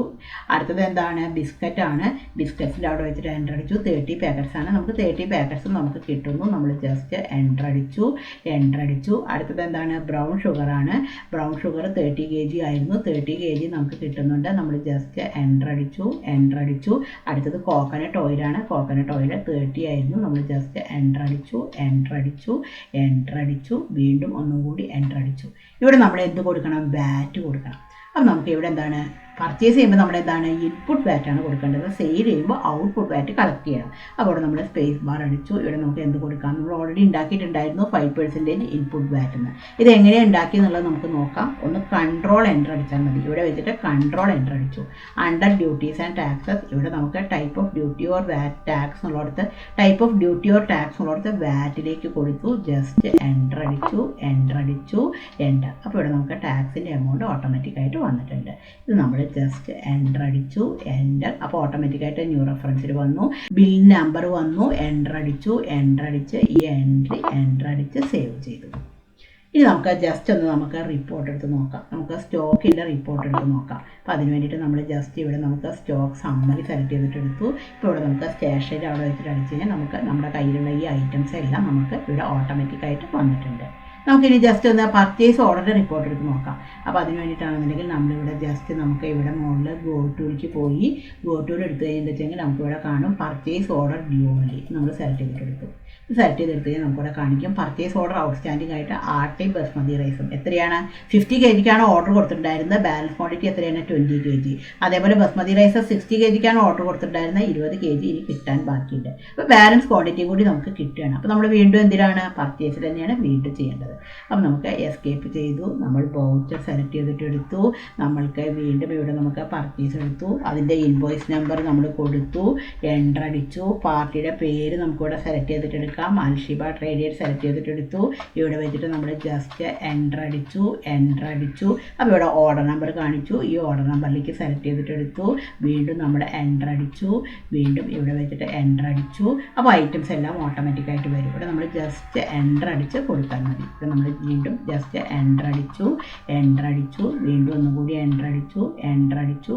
അടുത്തത് എന്താണ്? ബിസ്ക്കറ്റ് ആണ്. ബിസ്ക്കറ്റ്സിൻ്റെ അവിടെ വെച്ചിട്ട് എൻ്റർ അടിച്ചു. 30 പാക്കറ്റ്സ് ആണ്. നമുക്ക് 30 പാക്കറ്റ്സ് നമുക്ക് കിട്ടുന്നു. നമ്മൾ ജസ്റ്റ് എൻ്റർ അടിച്ചു. അടുത്തത് എന്താണ്? ബ്രൗൺ ഷുഗർ ആണ്. ബ്രൗൺ ഷുഗർ 30 kg ആയിരുന്നു. 30 kg നമുക്ക് കിട്ടുന്നുണ്ട്. നമ്മൾ ജസ്റ്റ് എൻ്റർ അടിച്ചു. അടുത്തത് കോക്കനട്ട് ഓയിലാണ്. കോക്കനട്ട് ഓയിൽ 30 ആയിരുന്നു. നമ്മൾ ജസ്റ്റ് എൻ്റർ അടിച്ചു. വീണ്ടും ഒന്നും കൂടി എൻ്റർ അടിച്ചു. ഇവിടെ നമ്മൾ എന്ത് കൊടുക്കണം? ബാറ്റ് കൊടുക്കണം. അപ്പം നമുക്ക് ഇവിടെ എന്താണ് പർച്ചേസ് ചെയ്യുമ്പോൾ നമ്മൾ എന്താണ് ഇൻപുട്ട് വാറ്റാണ് കൊടുക്കേണ്ടത്. സെയിൽ ചെയ്യുമ്പോൾ ഔട്ട്പുട്ട് വാറ്റ് കളക്ട് ചെയ്യണം. അപ്പോൾ ഇവിടെ നമ്മൾ സ്പേസ് ബാർ അടിച്ചു. ഇവിടെ നമുക്ക് എന്ത് കൊടുക്കാം? നമ്മൾ ഓൾറെഡി ഉണ്ടാക്കിയിട്ടുണ്ടായിരുന്നു 5% ഇൻപുട്ട് വാറ്റ് എന്ന്. ഇത് എങ്ങനെയാണ് ഉണ്ടാക്കിയെന്നുള്ളത് നമുക്ക് നോക്കാം. ഒന്ന് കൺട്രോൾ എൻ്റർ അടിച്ചാൽ മതി. ഇവിടെ വെച്ചിട്ട് കൺട്രോൾ എൻ്റർ അടിച്ചു. അണ്ടർ ഡ്യൂട്ടീസ് ആൻഡ് ടാക്സസ് ഇവിടെ നമുക്ക് type of duty or VAT tax എന്നുള്ളടത്ത് type of duty or tax എന്നുള്ളടത്ത് വാറ്റിലേക്ക് കൊടുത്തു. ജസ്റ്റ് എൻ്റർ അടിച്ചു. അപ്പോൾ ഇവിടെ നമുക്ക് ടാക്സിൻ്റെ എമൗണ്ട് ഓട്ടോമാറ്റിക്കായിട്ട് വന്നിട്ടുണ്ട്. ഇത് നമ്മൾ ജസ്റ്റ് എൻ്റർ അടിച്ചു. അപ്പോൾ ഓട്ടോമാറ്റിക്കായിട്ട് ന്യൂ റെഫറൻസിൽ വന്നു. ബിൽ നമ്പർ വന്നു. എൻ്റർ അടിച്ച് ഈ എൻ്റർ അടിച്ച് സേവ് ചെയ്തു. ഇനി നമുക്ക് ജസ്റ്റ് ഒന്ന് നമുക്ക് റിപ്പോർട്ട് എടുത്ത് നോക്കാം. നമുക്ക് സ്റ്റോക്കിൻ്റെ റിപ്പോർട്ട് എടുത്ത് നോക്കാം. അപ്പോൾ അതിന് വേണ്ടിയിട്ട് നമ്മൾ ജസ്റ്റ് ഇവിടെ നമുക്ക് സ്റ്റോക്ക് സമ്മറി സെലക്ട് ചെയ്തിട്ട് എടുത്തു. ഇപ്പോൾ ഇവിടെ നമുക്ക് സ്റ്റേഷനിൽ അവിടെ വെച്ചിട്ട് അടിച്ച് കഴിഞ്ഞാൽ നമുക്ക് നമ്മുടെ കയ്യിലുള്ള ഈ ഐറ്റംസ് എല്ലാം നമുക്ക് ഇവിടെ ഓട്ടോമാറ്റിക്കായിട്ട് വന്നിട്ടുണ്ട്. നമുക്കിനി ജസ്റ്റ് ഒന്ന് പർച്ചേസ് ഓർഡറിൻ്റെ റിപ്പോർട്ട് എടുത്ത് നോക്കാം. അപ്പോൾ അതിന് വേണ്ടിയിട്ടാണെന്നുണ്ടെങ്കിൽ നമ്മളിവിടെ ജസ്റ്റ് നമുക്ക് ഇവിടെ മുകളിൽ ഗോ ടൂലേക്ക് പോയി ഗോ ടൂൽ എടുത്തു കഴിഞ്ഞിട്ടുണ്ടെങ്കിൽ നമുക്കിവിടെ കാണും പർച്ചേസ് ഓർഡർ ഡ്യൂ ഓൺലി. നമ്മൾ സെലക്ട് ചെയ്തിട്ടെടുത്തു. സെലക്ട് ചെയ്തെടുത്ത് കഴിഞ്ഞാൽ നമുക്കിവിടെ കാണിക്കും പർച്ചേസ് ഓർഡർ ഔട്ട്സ്റ്റാൻഡിംഗ് ആയിട്ട് ആർട്ടി ബസ്മതി റൈസും എത്രയാണ് 50 kgക്കാണ് ഓർഡർ കൊടുത്തിട്ടുണ്ടായിരുന്നത്. ബാലൻസ് ക്വാണ്ടിറ്റി എത്രയാണ് 20 kg. അതേപോലെ ബസ്മതി റൈസ് 60 kgക്കാണ് ഓർഡർ കൊടുത്തിട്ടുണ്ടായിരുന്നത്. 20 kg ഇനി കിട്ടാൻ ബാക്കിയുണ്ട്. അപ്പോൾ ബാലൻസ് ക്വാണ്ടിറ്റി കൂടി നമുക്ക് കിട്ടുകയാണ്. അപ്പോൾ നമ്മൾ വീണ്ടും എന്തിനാണ് പർച്ചേസ് തന്നെയാണ് വീണ്ടും ചെയ്യേണ്ടത്. അപ്പോൾ നമുക്ക് എസ്കേപ്പ് ചെയ്തു. നമ്മൾ വൗച്ചർ സെലക്ട് ചെയ്തിട്ട് എടുത്തു. നമ്മൾക്ക് വീണ്ടും ഇവിടെ നമുക്ക് പർച്ചേസ് എടുത്തു. അതിൻ്റെ ഇൻവോയ്സ് നമ്പർ നമ്മൾ കൊടുത്തു. എൻ്റർ അടിച്ചു. പാർട്ടിയുടെ പേര് നമുക്കിവിടെ സെലക്ട് ചെയ്തിട്ട് എടുക്കാം. അൽഷിബ ട്രേഡിയർ സെലക്ട് ചെയ്തിട്ട് എടുത്തു. ഇവിടെ വെച്ചിട്ട് നമ്മൾ ജസ്റ്റ് എൻ്റർ അടിച്ചു. അപ്പോൾ ഇവിടെ ഓർഡർ നമ്പർ കാണിച്ചു. ഈ ഓർഡർ നമ്പറിലേക്ക് സെലക്ട് ചെയ്തിട്ട് എടുത്തു. വീണ്ടും നമ്മൾ എൻ്റർ അടിച്ചു. വീണ്ടും ഇവിടെ വെച്ചിട്ട് എൻ്റർ അടിച്ചു. അപ്പോൾ ഐറ്റംസ് എല്ലാം ഓട്ടോമാറ്റിക്കായിട്ട് വരും. ഇവിടെ നമ്മൾ ജസ്റ്റ് എൻ്റർ അടിച്ച് കൊടുത്താൽ മതി. ഇവിടെ നമ്മൾ വീണ്ടും ജസ്റ്റ് എൻ്റർ അടിച്ചു. വീണ്ടും ഒന്നുകൂടി എൻ്റർ അടിച്ചു.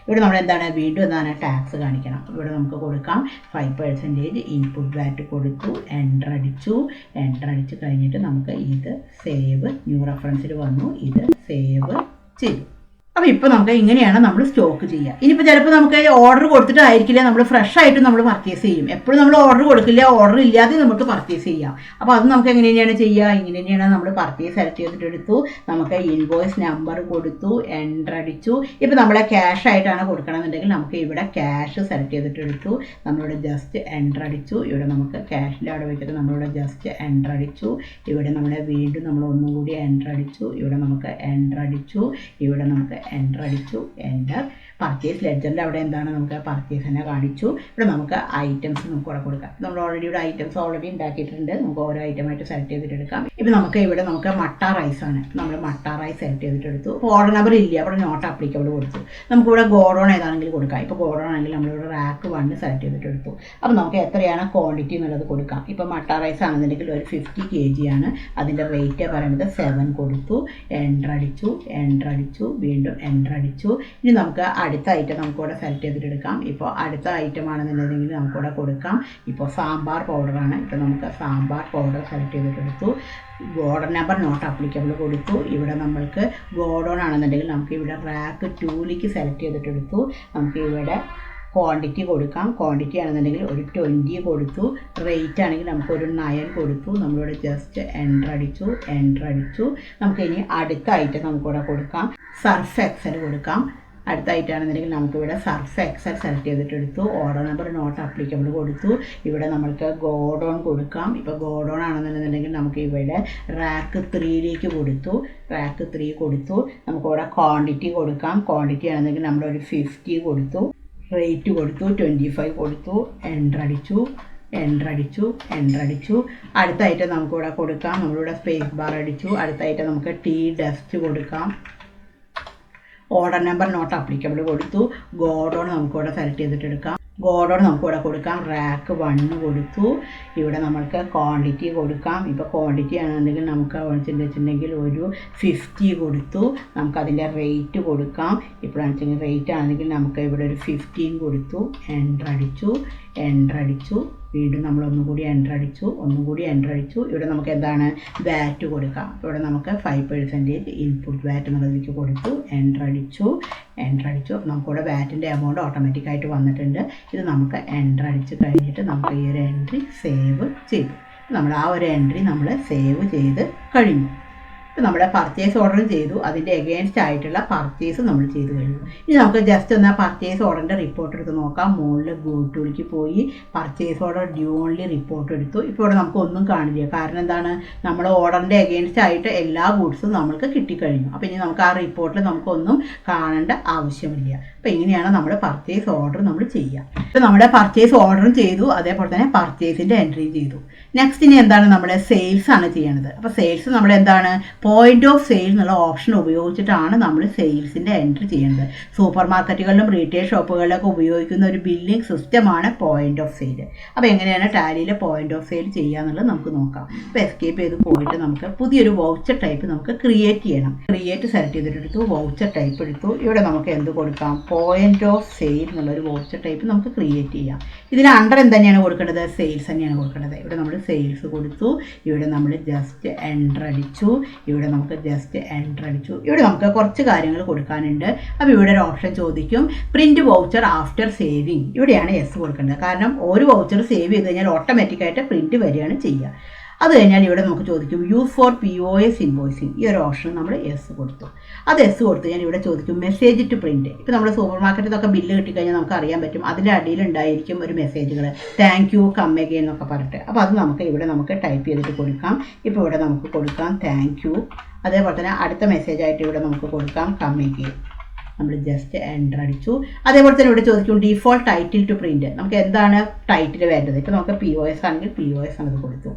ഇവിടെ നമ്മൾ എന്താണ് വീണ്ടും എന്താണ് ടാക്സ് കാണിക്കണം. ഇവിടെ നമുക്ക് കൊടുക്കാം 5% ഇൻപുട്ട് വാറ്റ് കൊടുത്തു. എൻ്റർ അടിച്ചു കഴിഞ്ഞിട്ട് നമുക്ക് ഇത് സേവ് ന്യൂ റെഫറൻസിൽ വന്നു. ഇത് സേവ് ചെയ്തു. അപ്പോൾ ഇപ്പോൾ നമുക്ക് ഇങ്ങനെയാണ് നമ്മൾ സ്റ്റോക്ക് ചെയ്യുക. ഇനിയിപ്പോൾ ചിലപ്പോൾ നമുക്ക് ഓർഡർ കൊടുത്തിട്ടായിരിക്കില്ല നമ്മൾ ഫ്രഷ് ആയിട്ട് നമ്മൾ പർച്ചേസ് ചെയ്യും. എപ്പോഴും നമ്മൾ ഓർഡർ കൊടുക്കില്ല. ഓർഡർ ഇല്ലാതെ നമുക്ക് പർച്ചേസ് ചെയ്യാം. അപ്പോൾ അത് നമുക്ക് എങ്ങനെയാണ് ചെയ്യുക? ഇങ്ങനെ തന്നെയാണ് നമ്മൾ പർച്ചേസ് സെലക്ട് ചെയ്തിട്ട് എടുത്തു. നമുക്ക് ഇൻവോയ്സ് നമ്പർ കൊടുത്തു. എൻ്റർ അടിച്ചു. ഇപ്പോൾ നമ്മളെ ക്യാഷ് ആയിട്ടാണ് കൊടുക്കണമെന്നുണ്ടെങ്കിൽ നമുക്ക് ഇവിടെ ക്യാഷ് സെലക്ട് ചെയ്തിട്ട് എടുത്തു. നമ്മളിവിടെ ജസ്റ്റ് എൻ്റർ അടിച്ചു. ഇവിടെ നമുക്ക് ക്യാഷിൻ്റെ അവിടെ വെച്ചിട്ട് നമ്മളിവിടെ ജസ്റ്റ് എൻ്റർ അടിച്ചു. ഇവിടെ നമ്മളെ വീണ്ടും നമ്മൾ ഒന്നുകൂടി എൻ്റർ അടിച്ചു. ഇവിടെ നമുക്ക് എൻ്റർ അടിച്ചു. ഇവിടെ നമുക്ക് എൻ്റർ അടിച്ചു. പർച്ചേസ് ലെഡ്ജറിൻ്റെ അവിടെ എന്താണ് നമുക്ക് പർച്ചേസ് തന്നെ കാണിച്ചു. ഇവിടെ നമുക്ക് ഐറ്റംസ് നമുക്ക് ഇവിടെ കൊടുക്കാം. നമ്മൾ ഓൾറെഡി ഇവിടെ ഐറ്റംസ് ഓൾറെഡി ഉണ്ടാക്കിയിട്ടുണ്ട്. നമുക്ക് ഓരോ ഐറ്റമായിട്ട് സെലക്ട് ചെയ്തിട്ട് എടുക്കാം. ഇപ്പോൾ നമുക്ക് ഇവിടെ നമുക്ക് മട്ട റൈസാണ്. നമ്മൾ മട്ട റൈസ് സെലക്ട് ചെയ്തിട്ട് എടുത്തു. അപ്പോൾ ഓർഡർ നമ്പർ ഇല്ല. അവിടെ നോട്ട് അപ്ലിക്കബിൾ കൊടുത്തു. നമുക്കിവിടെ ഗോഡൗൺ ഏതാണെങ്കിലും കൊടുക്കാം. ഇപ്പോൾ ഗോഡൗൺ ആണെങ്കിൽ നമ്മളിവിടെ റാക്ക് 1 സെലക്ട് ചെയ്തിട്ട് എടുത്തു. അപ്പോൾ നമുക്ക് എത്രയാണ് ക്വാണ്ടിറ്റി എന്നുള്ളത് കൊടുക്കാം. ഇപ്പോൾ മട്ട റൈസ് ആണെന്നുണ്ടെങ്കിൽ ഒരു 50 kg ആണ്. അതിൻ്റെ റേറ്റ് പറയുന്നത് 7 കൊടുത്തു. എൻ്റർ അടിച്ചു. വീണ്ടും എൻ്റർ അടിച്ചു. ഇനി നമുക്ക് അടുത്ത ഐറ്റം നമുക്കിവിടെ സെലക്ട് ചെയ്തിട്ട് എടുക്കാം. ഇപ്പോൾ അടുത്ത ഐറ്റം ആണെന്നുണ്ടെങ്കിൽ നമുക്കിവിടെ കൊടുക്കാം. ഇപ്പോൾ സാമ്പാർ പൗഡറാണ്. ഇപ്പോൾ നമുക്ക് സാമ്പാർ പൗഡർ സെലക്ട് ചെയ്തിട്ട് എടുത്തു. ഗോഡൗൺ നമ്പർ നോട്ട് അപ്ലിക്കബിൾ കൊടുത്തു. ഇവിടെ നമ്മൾക്ക് ഗോഡൗൺ ആണെന്നുണ്ടെങ്കിൽ നമുക്ക് ഇവിടെ റാക്ക് 2ലേക്ക് സെലക്ട് ചെയ്തിട്ട് എടുത്തു. നമുക്ക് ഇവിടെ ക്വാണ്ടിറ്റി കൊടുക്കാം. ക്വാണ്ടിറ്റി ആണെന്നുണ്ടെങ്കിൽ ഒരു 20 കൊടുത്തു. റേറ്റ് ആണെങ്കിൽ നമുക്കൊരു 9 കൊടുത്തു. നമ്മളിവിടെ ജസ്റ്റ് എൻ്റർ അടിച്ചു. നമുക്ക് ഇനി അടുത്ത ഐറ്റം നമുക്കിവിടെ കൊടുക്കാം. സർഫ് എക്സൽ കൊടുക്കാം. അടുത്ത ഐറ്റമാണെന്നുണ്ടെങ്കിൽ നമുക്കിവിടെ സർഫ് എക്സൽ സെലക്ട് ചെയ്തിട്ട് എടുത്തു. ഓർഡർ നമ്പർ നോട്ട് അപ്ലിക്കബിൾ കൊടുത്തു. ഇവിടെ നമ്മൾക്ക് ഗോഡൗൺ കൊടുക്കാം. ഇപ്പോൾ ഗോഡൗൺ ആണെന്നുണ്ടെങ്കിൽ നമുക്ക് ഇവിടെ റാക്ക് 3ലേക്ക് കൊടുത്തു. റാക്ക് 3 കൊടുത്തു. നമുക്കിവിടെ ക്വാണ്ടിറ്റി കൊടുക്കാം. ക്വാണ്ടിറ്റി ആണെന്നുണ്ടെങ്കിൽ നമ്മളൊരു 50 കൊടുത്തു. റേറ്റ് കൊടുത്തു. 25 കൊടുത്തു. എൻ്റർ അടിച്ചു. അടുത്ത ഐറ്റം നമുക്കിവിടെ കൊടുക്കാം. നമ്മളിവിടെ സ്പേസ് ബാർ അടിച്ചു. അടുത്ത ഐറ്റം നമുക്ക് ടീ ഡസ്റ്റ് കൊടുക്കാം. ഓർഡർ നമ്പർ നോട്ട് അപ്ലിക്കബിൾ കൊടുത്തു. ഗോഡൗൺ നമുക്കിവിടെ സെലക്ട് ചെയ്തിട്ട് എടുക്കാം. ഗോഡൗൺ നമുക്കിവിടെ കൊടുക്കാം. റാക്ക് 1 കൊടുത്തു. ഇവിടെ നമ്മൾക്ക് ക്വാണ്ടിറ്റി കൊടുക്കാം. ഇപ്പോൾ ക്വാണ്ടിറ്റി ആണെന്നുണ്ടെങ്കിൽ നമുക്ക് വെച്ചിട്ടുണ്ടെങ്കിൽ ഒരു 50 കൊടുത്തു. നമുക്കതിൻ്റെ റേറ്റ് കൊടുക്കാം. ഇപ്പോഴാണെന്ന് വെച്ചെങ്കിൽ റേറ്റ് ആണെങ്കിൽ നമുക്ക് ഇവിടെ ഒരു 15 കൊടുത്തു. എൻ്റർ അടിച്ചു. വീണ്ടും നമ്മൾ ഒന്നുകൂടി എൻ്റർ അടിച്ചു. ഇവിടെ നമുക്ക് എന്താണ് വാറ്റ് കൊടുക്കാം. ഇവിടെ നമുക്ക് 5% ഇൻപുട്ട് വാറ്റ് എന്നുള്ളതിലേക്ക് കൊടുത്തു. എൻ്റർ അടിച്ചു. അപ്പോൾ നമുക്കിവിടെ വാറ്റിൻ്റെ എമൗണ്ട് ഓട്ടോമാറ്റിക്കായിട്ട് വന്നിട്ടുണ്ട്. ഇത് നമുക്ക് എൻ്റർ അടിച്ച് കഴിഞ്ഞിട്ട് നമുക്ക് ഈ ഒരു എൻട്രി സേവ് ചെയ്തു. നമ്മൾ ആ ഒരു എൻട്രി നമ്മൾ സേവ് ചെയ്ത് കഴിഞ്ഞു. ഇപ്പോൾ നമ്മുടെ പർച്ചേസ് ഓർഡറും ചെയ്തു, അതിൻ്റെ എഗെയിൻസ്റ്റ് ആയിട്ടുള്ള പർച്ചേസ് നമ്മൾ ചെയ്തു കഴിഞ്ഞു. ഇനി നമുക്ക് ജസ്റ്റ് ഒന്ന് ആ പർച്ചേസ് ഓർഡറിൻ്റെ റിപ്പോർട്ട് എടുത്ത് നോക്കാം. മുകളിൽ ഗോ ടൂലേക്ക് പോയി purchase order due only report എടുത്തു. ഇപ്പോൾ ഇവിടെ നമുക്ക് ഒന്നും കാണില്ല. കാരണം എന്താണ്, നമ്മൾ ഓർഡറിൻ്റെ എഗെയിൻസ്റ്റ് ആയിട്ട് എല്ലാ ഗുഡ്സും നമുക്ക് കിട്ടിക്കഴിഞ്ഞു. അപ്പോൾ ഇനി നമുക്ക് ആ റിപ്പോർട്ടിൽ നമുക്കൊന്നും കാണേണ്ട ആവശ്യമില്ല. അപ്പോൾ ഇങ്ങനെയാണ് നമ്മുടെ പർച്ചേസ് ഓർഡർ നമ്മൾ ചെയ്യുക. ഇപ്പോൾ നമ്മുടെ പർച്ചേസ് ഓർഡറും ചെയ്തു, അതേപോലെ തന്നെ പർച്ചേസിൻ്റെ എൻട്രി ചെയ്തു. നെക്സ്റ്റ് ഇനി എന്താണ്, നമ്മൾ സെയിൽസ് ആണ് ചെയ്യേണ്ടത്. അപ്പോൾ സെയിൽസ് നമ്മൾ എന്താണ്, പോയിന്റ് ഓഫ് സെയിൽ എന്നുള്ള ഓപ്ഷൻ ഉപയോഗിച്ചിട്ടാണ് നമ്മൾ സെയിൽസിൻ്റെ എൻട്രി ചെയ്യുന്നത്. സൂപ്പർ മാർക്കറ്റുകളിലും റീറ്റെയിൽ ഷോപ്പുകളിലൊക്കെ ഉപയോഗിക്കുന്ന ഒരു ബില്ലിംഗ് സിസ്റ്റമാണ് പോയിന്റ് ഓഫ് സെയിൽ. അപ്പോൾ എങ്ങനെയാണ് ടാലിയിൽ പോയിന്റ് ഓഫ് സെയിൽ ചെയ്യുക എന്നുള്ളത് നമുക്ക് നോക്കാം. ഇപ്പോൾ എസ്കേപ്പ് ചെയ്ത് പോയിട്ട് നമുക്ക് പുതിയൊരു വൗച്ചർ ടൈപ്പ് നമുക്ക് ക്രിയേറ്റ് ചെയ്യണം. ക്രിയേറ്റ് സെലക്ട് ചെയ്തിട്ടെടുത്തു, വൗച്ചർ ടൈപ്പ് എടുത്തു. ഇവിടെ നമുക്ക് എന്ത് കൊടുക്കാം, പോയിന്റ് ഓഫ് സെയിൽ എന്നുള്ളൊരു വൗച്ചർ ടൈപ്പ് നമുക്ക് ക്രിയേറ്റ് ചെയ്യാം. ഇതിന് അണ്ടർ എന്ത് കൊടുക്കേണ്ടത്, സെയിൽസ് തന്നെയാണ് കൊടുക്കേണ്ടത്. ഇവിടെ നമ്മൾ സെയിൽസ് കൊടുത്തു, ഇവിടെ നമ്മൾ ജസ്റ്റ് എൻ്റർ അടിച്ചു, ഇവിടെ നമുക്ക് ജസ്റ്റ് എൻ്റർ അടിച്ചു. ഇവിടെ നമുക്ക് കുറച്ച് കാര്യങ്ങൾ കൊടുക്കാനുണ്ട്. അപ്പോൾ ഇവിടെ ഒരു ഓപ്ഷൻ ചോദിക്കും, പ്രിൻറ്റ് വൗച്ചർ ആഫ്റ്റർ സേവിങ്. ഇവിടെയാണ് യെസ് കൊടുക്കേണ്ടത്. കാരണം ഒരു വൗച്ചർ സേവ് ചെയ്ത് കഴിഞ്ഞാൽ ഓട്ടോമാറ്റിക്കായിട്ട് പ്രിൻറ്റ് വരികയാണ് ചെയ്യുക. അത് കഴിഞ്ഞാൽ ഇവിടെ നമുക്ക് ചോദിക്കും യൂസ് ഫോർ POS ഇൻവോയ്സിങ്. ഈ ഒരു ഓപ്ഷൻ നമ്മൾ യെസ് കൊടുത്തു. അത് യെസ് കൊടുത്തു കഴിഞ്ഞാൽ ഇവിടെ ചോദിക്കും മെസ്സേജ് ടു പ്രിൻറ്റ്. ഇപ്പോൾ നമ്മൾ സൂപ്പർ മാർക്കറ്റിൽ നിന്നൊക്കെ ബില്ല് കിട്ടിക്കഴിഞ്ഞാൽ നമുക്ക് അറിയാൻ പറ്റും, അതിൻ്റെ അടിയിലുണ്ടായിരിക്കും ഒരു മെസ്സേജുകൾ, താങ്ക് യു, കം അഗെയിൻ എന്നൊക്കെ പറഞ്ഞിട്ട്. അപ്പോൾ അത് നമുക്ക് ഇവിടെ നമുക്ക് ടൈപ്പ് ചെയ്തിട്ട് കൊടുക്കാം. ഇപ്പോൾ ഇവിടെ നമുക്ക് കൊടുക്കാം താങ്ക് യു. അതേപോലെ തന്നെ അടുത്ത മെസ്സേജായിട്ട് ഇവിടെ നമുക്ക് കൊടുക്കാം കം അഗെയിൻ. നമ്മൾ ജസ്റ്റ് എൻ്റർ അടിച്ചു. അതേപോലെ തന്നെ ഇവിടെ ചോദിക്കും ഡീഫോൾട്ട് ടൈറ്റിൽ ടു പ്രിൻറ്റ്. നമുക്ക് എന്താണ് ടൈറ്റിൽ വേണ്ടത്. ഇപ്പോൾ നമുക്ക് POS ആണെങ്കിൽ POS എന്നത് കൊടുത്തു.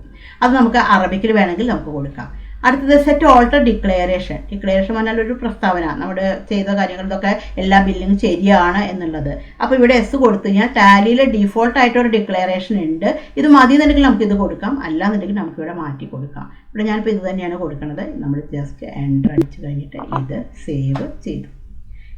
അത് നമുക്ക് അറബിക്കിൽ വേണമെങ്കിൽ നമുക്ക് കൊടുക്കാം. അടുത്തത് സെറ്റ് ഓൾട്ടർ ഡിക്ലറേഷൻ. ഡിക്ലറേഷൻ പറഞ്ഞാൽ ഒരു പ്രസ്താവന, നമ്മുടെ ചെയ്ത കാര്യങ്ങളിലൊക്കെ എല്ലാ ബില്ലിങ് ശരിയാണ് എന്നുള്ളത്. അപ്പോൾ ഇവിടെ എസ് കൊടുത്തു കഴിഞ്ഞാൽ ടാലിയിൽ ഡീഫോൾട്ടായിട്ടൊരു ഡിക്ലറേഷൻ ഉണ്ട്. ഇത് മതി എന്നുണ്ടെങ്കിൽ നമുക്കിത് കൊടുക്കാം, അല്ലാന്നുണ്ടെങ്കിൽ നമുക്കിവിടെ മാറ്റി കൊടുക്കാം. ഇവിടെ ഞാനിപ്പോൾ ഇത് തന്നെയാണ് കൊടുക്കുന്നത്. നമ്മൾ ജസ്റ്റ് എൻ്റർ അടിച്ച് കഴിഞ്ഞിട്ട് ഇത് സേവ് ചെയ്തു.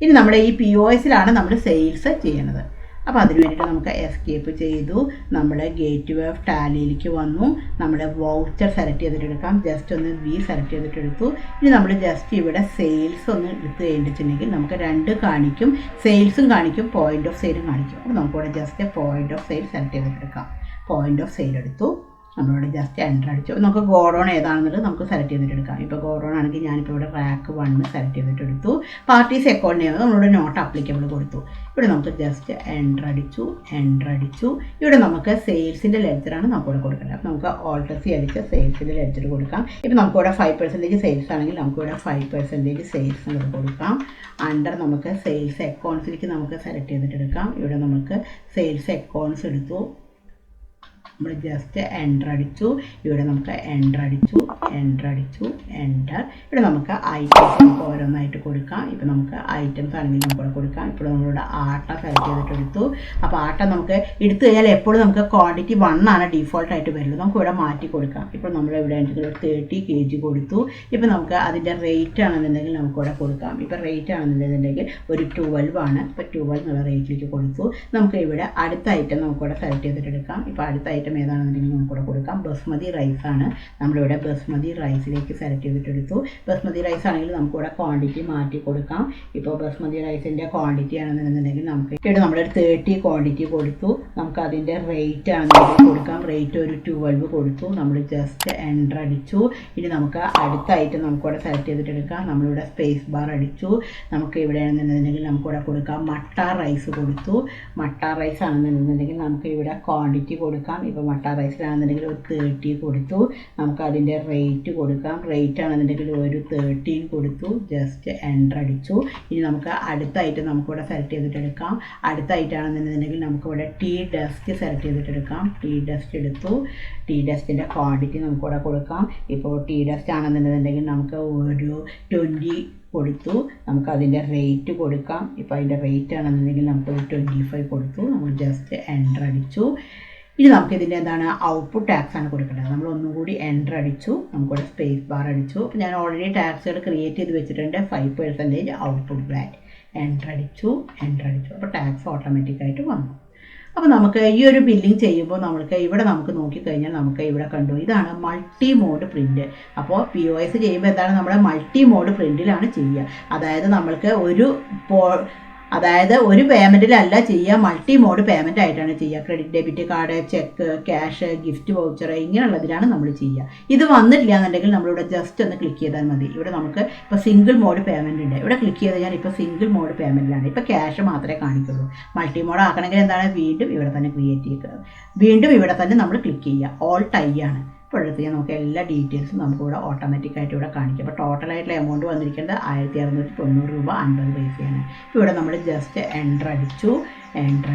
ഇനി നമ്മൾ ഈ POSലാണ് നമ്മൾ സെയിൽസ് ചെയ്യണത്. അപ്പോൾ അതിന് വേണ്ടിയിട്ട് നമുക്ക് എസ്കേപ്പ് ചെയ്തു, നമ്മൾ ഗേറ്റ് വേ ഓഫ് ടാലിയിലേക്ക് വന്നു. നമ്മൾ വൗച്ചർ സെലക്ട് ചെയ്തിട്ടെടുക്കാം. ജസ്റ്റ് ഒന്ന് സെലക്ട് ചെയ്തിട്ടെടുത്തു. ഇനി നമ്മൾ ജസ്റ്റ് ഇവിടെ സെയിൽസ് ഒന്ന് എടുത്ത് കഴിഞ്ഞിട്ടുണ്ടെങ്കിൽ നമുക്ക് രണ്ട് കാണിക്കും, സെയിൽസും കാണിക്കും, പോയിന്റ് ഓഫ് സെയിലും കാണിക്കും. അപ്പോൾ നമുക്കിവിടെ just point of sale select ചെയ്തിട്ടെടുക്കാം. പോയിന്റ് ഓഫ് സെയിൽ എടുത്തു, നമ്മളിവിടെ ജസ്റ്റ് എൻ്റർ അടിച്ചു. നമുക്ക് ഗോഡൗൺ ഏതാണെന്നുള്ളത് നമുക്ക് സെലക്ട് ചെയ്തിട്ടെടുക്കാം. ഇപ്പോൾ ഗോഡൗൺ ആണെങ്കിൽ ഞാനിപ്പോൾ ഇവിടെ റാക്ക് 1 സെലക്ട് ചെയ്തിട്ടെടുത്തു. പാർട്ടീസ് അക്കൗണ്ട് നെയിം നമ്മളിവിടെ നോട്ട് അപ്ലിക്കബിൾ കൊടുത്തു. ഇവിടെ നമുക്ക് ജസ്റ്റ് എൻ്റർ അടിച്ചു. ഇവിടെ നമുക്ക് സെയിൽസിൻ്റെ ലെഡ്ജറാണ് നമുക്കിവിടെ കൊടുക്കേണ്ടത്. അപ്പോൾ നമുക്ക് ഓൾട്ടർ സി അടിച്ച് സെയിൽസിൻ്റെ ലെഡ്ജർ കൊടുക്കാം. ഇപ്പോൾ നമുക്കിവിടെ 5% സെയിൽസ് ആണെങ്കിൽ നമുക്കിവിടെ 5% സെയിൽസ് എന്നുള്ളത് കൊടുക്കാം. അണ്ടർ നമുക്ക് സെയിൽസ് അക്കൗണ്ട്സിലേക്ക് നമുക്ക് സെലക്ട് ചെയ്തിട്ടെടുക്കാം. ഇവിടെ നമുക്ക് സെയിൽസ് അക്കൗണ്ട്സ് എടുത്തു. നമ്മൾ ജസ്റ്റ് എൻ്റർ അടിച്ചു. ഇവിടെ നമുക്ക് എൻ്റർ അടിച്ചു. ഇവിടെ നമുക്ക് ഐറ്റംസ് നമുക്ക് ഓരോന്നായിട്ട് കൊടുക്കാം. ഇപ്പോൾ നമുക്ക് ഐറ്റംസ് ആണെങ്കിൽ നമുക്കിവിടെ കൊടുക്കാം. ഇപ്പോൾ നമ്മളിവിടെ ആട്ട സെലക്ട് ചെയ്തിട്ടെടുത്തു. അപ്പോൾ ആട്ട നമുക്ക് എടുത്തു കഴിഞ്ഞാൽ എപ്പോഴും നമുക്ക് ക്വാണ്ടിറ്റി 1 ആണ് ഡീഫോൾട്ടായിട്ട് വരുള്ളൂ. നമുക്കിവിടെ മാറ്റി കൊടുക്കാം. ഇപ്പോൾ നമ്മളിവിടെ 30 kg കൊടുത്തു. ഇപ്പോൾ നമുക്ക് അതിൻ്റെ റേറ്റ് ആണെന്നുണ്ടെങ്കിൽ നമുക്കിവിടെ കൊടുക്കാം. ഇപ്പോൾ റേറ്റ് ആണെന്നുണ്ടെങ്കിൽ ഒരു 12 ആണ്. ഇപ്പോൾ 12 എന്നുള്ള റേറ്റിലേക്ക് കൊടുത്തു. നമുക്ക് ഇവിടെ അടുത്ത ഐറ്റം നമുക്കിവിടെ സെലക്ട് ചെയ്തിട്ടെടുക്കാം. ഇപ്പോൾ അടുത്ത ഐറ്റം ഏതാണെന്നുണ്ടെങ്കിൽ നമുക്കിവിടെ കൊടുക്കാം. ബസ്മതി റൈസ് ആണ്. നമ്മളിവിടെ ബസ്മതി റൈസിലേക്ക് സെലക്ട് ചെയ്തിട്ടെടുത്തു. ബസ്മതി റൈസ് ആണെങ്കിൽ നമുക്കിവിടെ ക്വാണ്ടിറ്റി മാറ്റി കൊടുക്കാം. ഇപ്പോൾ ബസ്മതി റൈസിൻ്റെ ക്വാണ്ടിറ്റി ആണെന്നുണ്ടെങ്കിൽ നമുക്ക് ഇവിടെ നമ്മളൊരു 30 ക്വാണ്ടിറ്റി കൊടുത്തു. നമുക്ക് അതിൻ്റെ റേറ്റ് ആണെന്നുണ്ടെങ്കിൽ കൊടുക്കാം. റേറ്റ് ഒരു 12 കൊടുത്തു. നമ്മൾ ജസ്റ്റ് എൻ്റർ അടിച്ചു. ഇനി നമുക്ക് അടുത്ത ഐറ്റം നമുക്കിവിടെ സെലക്ട് ചെയ്തിട്ടെടുക്കാം. നമ്മളിവിടെ സ്പേസ് ബാർ അടിച്ചു. നമുക്ക് ഇവിടെ ആണെന്നുണ്ടെങ്കിൽ നമുക്കിവിടെ കൊടുക്കാം. മട്ട റൈസ് കൊടുത്തു. മട്ട റൈസ് ആണെന്നുണ്ടെങ്കിൽ നമുക്ക് ഇവിടെ ക്വാണ്ടിറ്റി കൊടുക്കാം. ഇപ്പോൾ മട്ട റൈസിലാണെന്നുണ്ടെങ്കിൽ ഒരു 30 കൊടുത്തു. നമുക്ക് അതിൻ്റെ റേറ്റ് കൊടുക്കാം. റേറ്റ് ആണെന്നുണ്ടെങ്കിൽ ഒരു 13 കൊടുത്തു. ജസ്റ്റ് എൻ്റർ അടിച്ചു. ഇനി നമുക്ക് അടുത്ത ഐറ്റം നമുക്കിവിടെ സെലക്ട് ചെയ്തിട്ടെടുക്കാം. അടുത്ത ഐറ്റം ആണെന്നുണ്ടെങ്കിൽ നമുക്കിവിടെ ടീ ഡസ്റ്റ് സെലക്ട് ചെയ്തിട്ടെടുക്കാം. ടീ ഡസ്റ്റ് എടുത്തു. ടീ ഡസ്റ്റിൻ്റെ ക്വാണ്ടിറ്റി നമുക്കിവിടെ കൊടുക്കാം. ഇപ്പോൾ ടീ ഡസ്റ്റ് ആണെന്നുണ്ടെങ്കിൽ നമുക്ക് ഒരു 20 കൊടുത്തു. നമുക്ക് അതിൻ്റെ റേറ്റ് കൊടുക്കാം. ഇപ്പോൾ അതിൻ്റെ റേറ്റ് ആണെന്നുണ്ടെങ്കിൽ നമുക്കൊരു 25 കൊടുത്തു. നമ്മൾ ജസ്റ്റ് എൻ്റർ അടിച്ചു. ഇനി നമുക്കിതിൻ്റെ എന്താണ് ഔട്ട്പുട്ട് ടാക്സ് ആണ് കൊടുക്കേണ്ടത്. നമ്മൾ ഒന്നും കൂടി എൻ്റർ അടിച്ചു. നമുക്കിവിടെ സ്പേസ് ബാർ അടിച്ചു. അപ്പോൾ ഞാൻ ഓൾറെഡി ടാക്സുകൾ ക്രിയേറ്റ് ചെയ്ത് വെച്ചിട്ടുണ്ട്. 5% ഔട്ട്പുട്ട് ബ്ലാറ്റ്. എൻ്റർ അടിച്ചു. അപ്പോൾ ടാക്സ് ഓട്ടോമാറ്റിക്കായിട്ട് വന്നു. അപ്പോൾ നമുക്ക് ഈ ഒരു ബില്ലിംഗ് ചെയ്യുമ്പോൾ നമുക്ക് ഇവിടെ നമുക്ക് നോക്കിക്കഴിഞ്ഞാൽ നമുക്ക് ഇവിടെ കണ്ടു, ഇതാണ് മൾട്ടി മോഡ് പ്രിൻറ്റ്. അപ്പോൾ POS ചെയ്യുമ്പോൾ എന്താണ്, നമ്മുടെ മൾട്ടി മോഡ് പ്രിൻറ്റിലാണ് ചെയ്യുക. അതായത് നമ്മൾക്ക് ഒരു അതായത് ഒരു പേയ്മെൻറ്റിലല്ല ചെയ്യുക, മൾട്ടി മോഡ് പേയ്മെൻ്റ് ആയിട്ടാണ് ചെയ്യുക. Credit, debit card, cheque, cash, gift voucher ഇങ്ങനെയുള്ളതിലാണ് നമ്മൾ ചെയ്യുക. ഇത് വന്നിട്ടില്ല എന്നുണ്ടെങ്കിൽ നമ്മളിവിടെ ജസ്റ്റ് ഒന്ന് ക്ലിക്ക് ചെയ്താൽ മതി. ഇവിടെ നമുക്ക് ഇപ്പോൾ സിംഗിൾ മോഡ് പേയ്മെൻറ്റ് ഉണ്ട്. ഇവിടെ ക്ലിക്ക് ചെയ്ത് ഞാൻ ഇപ്പോൾ സിംഗിൾ മോഡ് പേയ്മെൻറ്റിലാണ്. ഇപ്പോൾ ക്യാഷ് മാത്രമേ കാണിക്കുള്ളൂ. മൾട്ടി മോഡ് ആക്കണമെങ്കിൽ എന്താണ്, വീണ്ടും ഇവിടെ തന്നെ ക്രിയേറ്റ് ചെയ്യുക. വീണ്ടും ഇവിടെ തന്നെ നമ്മൾ ക്ലിക്ക് ചെയ്യുക. ഓൾ ടൈ ആണ്. ഇപ്പോൾ എടുത്ത് നമുക്ക് എല്ലാ ഡീറ്റെയിൽസും നമുക്കിവിടെ ഓട്ടോമാറ്റിക്കായിട്ട് ഇവിടെ കാണിക്കും. അപ്പോൾ ടോട്ടലായിട്ടുള്ള എമൗണ്ട് വന്നിരിക്കുന്നത് 1690 രൂപ 50 പൈസയാണ്. ഇവിടെ നമ്മൾ ജസ്റ്റ് എൻ്റർ അടിച്ചു.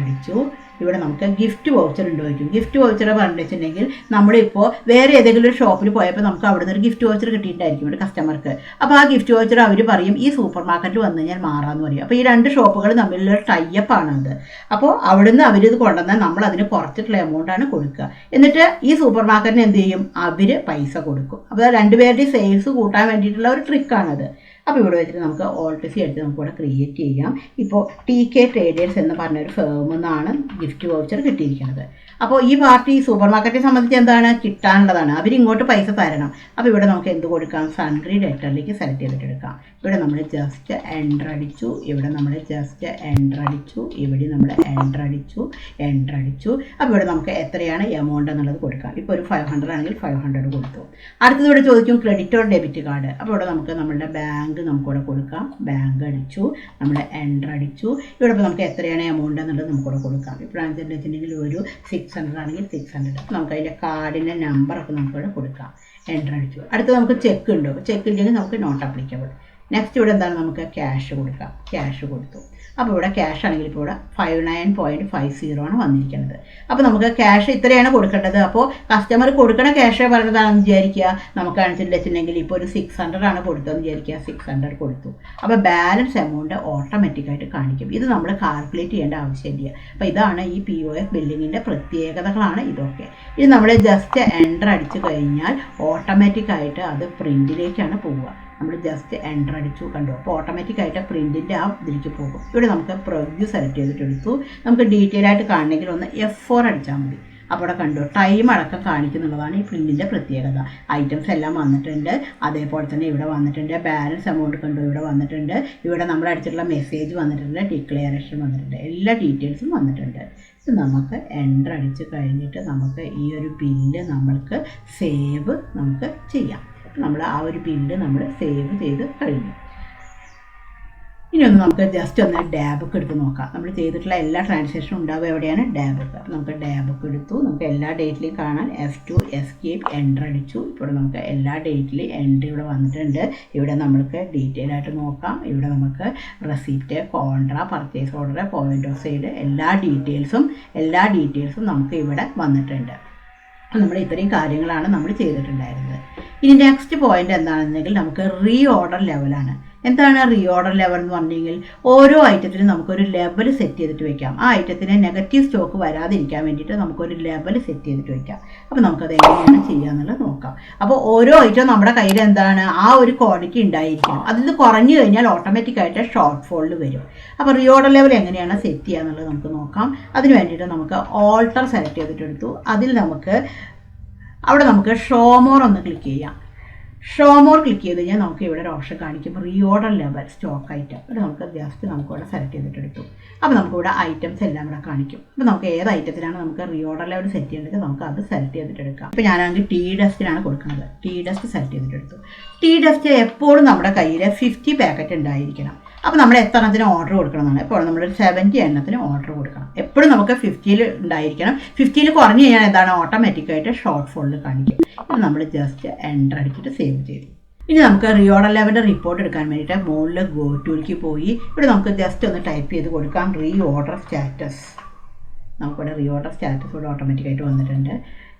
ഇവിടെ നമുക്ക് ഗിഫ്റ്റ് വൗച്ചർ ഉണ്ടോയിരിക്കും. ഗിഫ്റ്റ് വൗച്ചർ പറഞ്ഞു വെച്ചിട്ടുണ്ടെങ്കിൽ നമ്മളിപ്പോൾ വേറെ ഏതെങ്കിലും ഒരു ഷോപ്പിൽ പോയപ്പോൾ നമുക്ക് അവിടെ നിന്ന് ഒരു ഗിഫ്റ്റ് വൗച്ചർ കിട്ടിയിട്ടുണ്ടായിരിക്കും ഒരു കസ്റ്റമർക്ക്. അപ്പോൾ ആ ഗിഫ്റ്റ് വൗച്ചർ അവർ പറയും ഈ സൂപ്പർ മാർക്കറ്റിൽ വന്നു കഴിഞ്ഞാൽ മാറാമെന്ന് പറയും. അപ്പോൾ ഈ രണ്ട് ഷോപ്പുകൾ തമ്മിലുള്ള ടൈപ്പാണത്. അപ്പോൾ അവിടുന്ന് അവരിത് കൊണ്ടുവന്നാൽ നമ്മൾ അതിന് കുറച്ചിട്ടുള്ള എമൗണ്ടാണ് കൊടുക്കുക. എന്നിട്ട് ഈ സൂപ്പർ മാർക്കറ്റിന് എന്ത് ചെയ്യും, അവർ പൈസ കൊടുക്കും. അപ്പോൾ രണ്ടുപേരുടെയും സെയിൽസ് കൂട്ടാൻ വേണ്ടിയിട്ടുള്ള ഒരു ട്രിക്കാണത്. അപ്പോൾ ഇവിടെ വെച്ചിട്ട് നമുക്ക് ഓൾട്ട് സി എടുത്ത് നമുക്കിവിടെ ക്രിയേറ്റ് ചെയ്യാം. ഇപ്പോൾ TK ട്രേഡേഴ്സ് എന്ന് പറഞ്ഞൊരു ഫേമിൽ നിന്നാണ് ഗിഫ്റ്റ് വൗച്ചർ കിട്ടിയിരിക്കുന്നത്. അപ്പോൾ ഈ പാർട്ടി സൂപ്പർ മാർക്കറ്റിനെ സംബന്ധിച്ച് എന്താണ്, കിട്ടാനുള്ളതാണ്. അവരിങ്ങോട്ട് പൈസ തരണം. അപ്പോൾ ഇവിടെ നമുക്ക് എന്ത് കൊടുക്കാം, സൺട്രി ഡെറ്ററിലേക്ക് സെലക്ട് ചെയ്തിട്ടെടുക്കാം. ഇവിടെ നമ്മൾ ജസ്റ്റ് എൻ്റർ അടിച്ചു. ഇവിടെ നമ്മൾ ജസ്റ്റ് എൻ്റർ അടിച്ചു. ഇവിടെ നമ്മൾ എൻ്റർ അടിച്ചു. അപ്പോൾ ഇവിടെ നമുക്ക് എത്രയാണ് എമൗണ്ട് എന്നുള്ളത് കൊടുക്കാം. ഇപ്പോൾ ഒരു 500 ആണെങ്കിൽ 500 കൊടുത്തു. അടുത്തത് ഇവിടെ ചോദിക്കും ക്രെഡിറ്റ് ഓർ ഡെബിറ്റ് കാർഡ്. അപ്പോൾ ഇവിടെ നമുക്ക് നമ്മളുടെ ബാങ്ക് നമുക്കിവിടെ കൊടുക്കാം. ബാങ്ക് അടിച്ചു, നമ്മൾ എൻ്റർ അടിച്ചു. ഇവിടെ ഇപ്പോൾ നമുക്ക് എത്രയാണ് എമൗണ്ട് എന്നുള്ളത് നമുക്കിവിടെ കൊടുക്കാം. ഇപ്പോഴാണെന്ന് വെച്ചിട്ടുണ്ടെങ്കിൽ ഒരു 600 ആണെങ്കിൽ 600. നമുക്ക് അതിൻ്റെ കാർഡിൻ്റെ നമ്പറൊക്കെ നമുക്കിവിടെ കൊടുക്കാം. എൻ്റർ അടിച്ചു. അടുത്ത് നമുക്ക് ചെക്ക് ഉണ്ടോ, ചെക്ക് ഇല്ലെങ്കിൽ നമുക്ക് നോട്ട് അപ്ലിക്കബിൾ. നെക്സ്റ്റ് ഇവിടെ എന്താണ്, നമുക്ക് ക്യാഷ് കൊടുക്കാം. ക്യാഷ് കൊടുത്തു. അപ്പോൾ ഇവിടെ ക്യാഷ് ആണെങ്കിൽ ഇപ്പോൾ ഇവിടെ 59.50 ആണ് വന്നിരിക്കുന്നത്. അപ്പോൾ നമുക്ക് ക്യാഷ് ഇത്രയാണ് കൊടുക്കേണ്ടത്. അപ്പോൾ കസ്റ്റമർ കൊടുക്കണ ക്യാഷ് പറയുന്നതാണെന്ന് വിചാരിക്കുക. നമുക്ക് വെച്ചിട്ടുണ്ടെങ്കിൽ ഇപ്പോൾ ഒരു 600 ആണ് കൊടുത്തതെന്ന് വിചാരിക്കുക. 600 കൊടുത്തു. അപ്പോൾ ബാലൻസ് എമൗണ്ട് ഓട്ടോമാറ്റിക്കായിട്ട് കാണിക്കും. ഇത് നമ്മൾ കാൽക്കുലേറ്റ് ചെയ്യേണ്ട ആവശ്യമില്ല. അപ്പോൾ ഇതാണ് ഈ POS ബില്ലിങ്ങിൻ്റെ പ്രത്യേകതകളാണ് ഇതൊക്കെ. ഇത് നമ്മൾ ജസ്റ്റ് എൻ്റർ അടിച്ചു കഴിഞ്ഞാൽ ഓട്ടോമാറ്റിക്കായിട്ട് അത് പ്രിൻറ്റിലേക്കാണ് പോവുക. നമ്മൾ ജസ്റ്റ് എൻ്റർ അടിച്ചു, കണ്ടു. അപ്പോൾ ഓട്ടോമാറ്റിക്കായിട്ട് പ്രിൻറ്റിൻ്റെ ആ ഇതിലേക്ക് പോകും. ഇവിടെ നമുക്ക് പ്രിവ്യൂ സെലക്ട് ചെയ്തിട്ടെടുത്തു. നമുക്ക് ഡീറ്റെയിൽ ആയിട്ട് കാണണമെങ്കിൽ ഒന്ന് F4 അടിച്ചാൽ മതി. അപ്പോൾ ഇവിടെ കണ്ടു ടൈം അടക്കം കാണിക്കുന്നുള്ളതാണ് ഈ പ്രിൻറ്റിൻ്റെ പ്രത്യേകത. ഐറ്റംസ് എല്ലാം വന്നിട്ടുണ്ട്. അതേപോലെ തന്നെ ഇവിടെ വന്നിട്ടുണ്ട് ബാലൻസ് എമൗണ്ട് കണ്ടു, ഇവിടെ വന്നിട്ടുണ്ട്. ഇവിടെ നമ്മൾ അടിച്ചിട്ടുള്ള മെസ്സേജ് വന്നിട്ടുണ്ട്, ഡിക്ലറേഷൻ വന്നിട്ടുണ്ട്, എല്ലാ ഡീറ്റെയിൽസും വന്നിട്ടുണ്ട്. ഇത് നമുക്ക് എൻ്റർ അടിച്ച് കഴിഞ്ഞിട്ട് നമുക്ക് ഈ ഒരു ബില്ല് നമ്മൾക്ക് സേവ് നമുക്ക് ചെയ്യാം. നമ്മൾ ആ ഒരു ബില്ല് നമ്മൾ സേവ് ചെയ്ത് കഴിഞ്ഞു. ഇനി ഒന്ന് നമുക്ക് ജസ്റ്റ് ഒന്ന് ഡാബുക്ക് എടുത്ത് നോക്കാം. നമ്മൾ ചെയ്തിട്ടുള്ള എല്ലാ ട്രാൻസാക്ഷനും ഉണ്ടാവുക എവിടെയാണ്, ഡാബുക്ക്. നമുക്ക് ഡാബുക്ക് എടുത്തു. നമുക്ക് എല്ലാ ഡേറ്റിലും കാണാൻ F2 എസ്കേപ്പ് എൻ്റർ അടിച്ചു. ഇപ്പോൾ നമുക്ക് എല്ലാ ഡേറ്റിലും എൻട്രി ഇവിടെ വന്നിട്ടുണ്ട്. ഇവിടെ നമുക്ക് ഡീറ്റെയിൽ ആയിട്ട് നോക്കാം. ഇവിടെ നമുക്ക് receipt, contra, purchase order, point of sale എല്ലാ ഡീറ്റെയിൽസും നമുക്ക് ഇവിടെ വന്നിട്ടുണ്ട്. നമ്മൾ ഇത്രയും കാര്യങ്ങളാണ് നമ്മൾ ചെയ്തിട്ടുണ്ടായിരുന്നത്. ഇനി നെക്സ്റ്റ് പോയിന്റ് എന്താണെന്നുണ്ടെങ്കിൽ നമുക്ക് റീ ഓർഡർ ലെവലാണ്. എന്താണ് റീ ഓർഡർ ലെവൽ എന്ന് പറഞ്ഞെങ്കിൽ ഓരോ ഐറ്റത്തിനും നമുക്കൊരു ലെവൽ സെറ്റ് ചെയ്തിട്ട് വെക്കാം. ആ ഐറ്റത്തിന് നെഗറ്റീവ് സ്റ്റോക്ക് വരാതിരിക്കാൻ വേണ്ടിയിട്ട് നമുക്കൊരു ലെവൽ സെറ്റ് ചെയ്തിട്ട് വെക്കാം. അപ്പോൾ നമുക്കത് എങ്ങനെയാണ് ചെയ്യാന്നുള്ളത് നോക്കാം. അപ്പോൾ ഓരോ ഐറ്റവും നമ്മുടെ കയ്യിൽ എന്താണ് ആ ഒരു ക്വാണ്ടിറ്റി ഉണ്ടായിരിക്കണം. അതിൽ നിന്ന് കുറഞ്ഞു കഴിഞ്ഞാൽ ഓട്ടോമാറ്റിക്കായിട്ട് ഷോർട്ട് ഫോളിൽ വരും. അപ്പോൾ റീ ഓർഡർ ലെവൽ എങ്ങനെയാണ് സെറ്റ് ചെയ്യുക എന്നുള്ളത് നമുക്ക് നോക്കാം. അതിന് വേണ്ടിയിട്ട് നമുക്ക് ഓൾട്ടർ സെലക്ട് ചെയ്തിട്ടെടുത്തു. അതിൽ അവിടെ നമുക്ക് ഷോ മോർ ഒന്ന് ക്ലിക്ക് ചെയ്യാം. ഷോ മോർ ക്ലിക്ക് ചെയ്ത് കഴിഞ്ഞാൽ നമുക്ക് ഇവിടെ ഒരു ഓപ്ഷൻ കാണിക്കും re order level stock item. ഇവിടെ നമുക്ക് ജസ്റ്റ് നമുക്കിവിടെ സെലക്ട് ചെയ്തിട്ടെടുത്തു. അപ്പോൾ നമുക്കിവിടെ ഐറ്റംസ് എല്ലാം ഇവിടെ കാണിക്കും. അപ്പോൾ നമുക്ക് ഏത് ഐറ്റത്തിനാണ് നമുക്ക് റീ ഓർഡർ ലെവൽ സെറ്റ് ചെയ്യേണ്ടത് നമുക്ക് അത് സെലക്ട് ചെയ്തിട്ടെടുക്കാം. ഇപ്പോൾ ഞാനാണെങ്കിൽ ടീ ഡസ്റ്റിനാണ് കൊടുക്കുന്നത്. ടീ ഡസ്റ്റ് സെലക്ട് ചെയ്തിട്ടെടുത്തു. ടീ ഡസ്റ്റ് എപ്പോഴും നമ്മുടെ കയ്യിൽ 50 പാക്കറ്റ് ഉണ്ടായിരിക്കണം. അപ്പോൾ നമ്മൾ എത്ര എണ്ണത്തിന് ഓർഡർ കൊടുക്കണമെന്നാണ്. ഇപ്പോൾ നമ്മൾ 70 എണ്ണത്തിന് ഓർഡർ കൊടുക്കണം. എപ്പോഴും നമുക്ക് 50 ഉണ്ടായിരിക്കണം. 50 കുറഞ്ഞു കഴിഞ്ഞാൽ എന്താണ് ഓട്ടോമാറ്റിക്കായിട്ട് ഷോർട്ട് ഫോളിൽ കാണിക്കും. ഇത് നമ്മൾ ജസ്റ്റ് എൻ്റർ അടിച്ചിട്ട് സേവ് ചെയ്തു. ഇനി നമുക്ക് റീ ഓർഡർ ലെവലിൻ്റെ റിപ്പോർട്ട് എടുക്കാൻ വേണ്ടിയിട്ട് മുകളിൽ ഗോ ടൂലേക്ക് പോയി ഇവിടെ നമുക്ക് ജസ്റ്റ് ഒന്ന് ടൈപ്പ് ചെയ്ത് കൊടുക്കാം റീ ഓർഡർ സ്റ്റാറ്റസ്. നമുക്കിവിടെ റീ ഓർഡർ സ്റ്റാറ്റസ് ഇവിടെ ഓട്ടോമാറ്റിക്കായിട്ട് വന്നിട്ടുണ്ട്.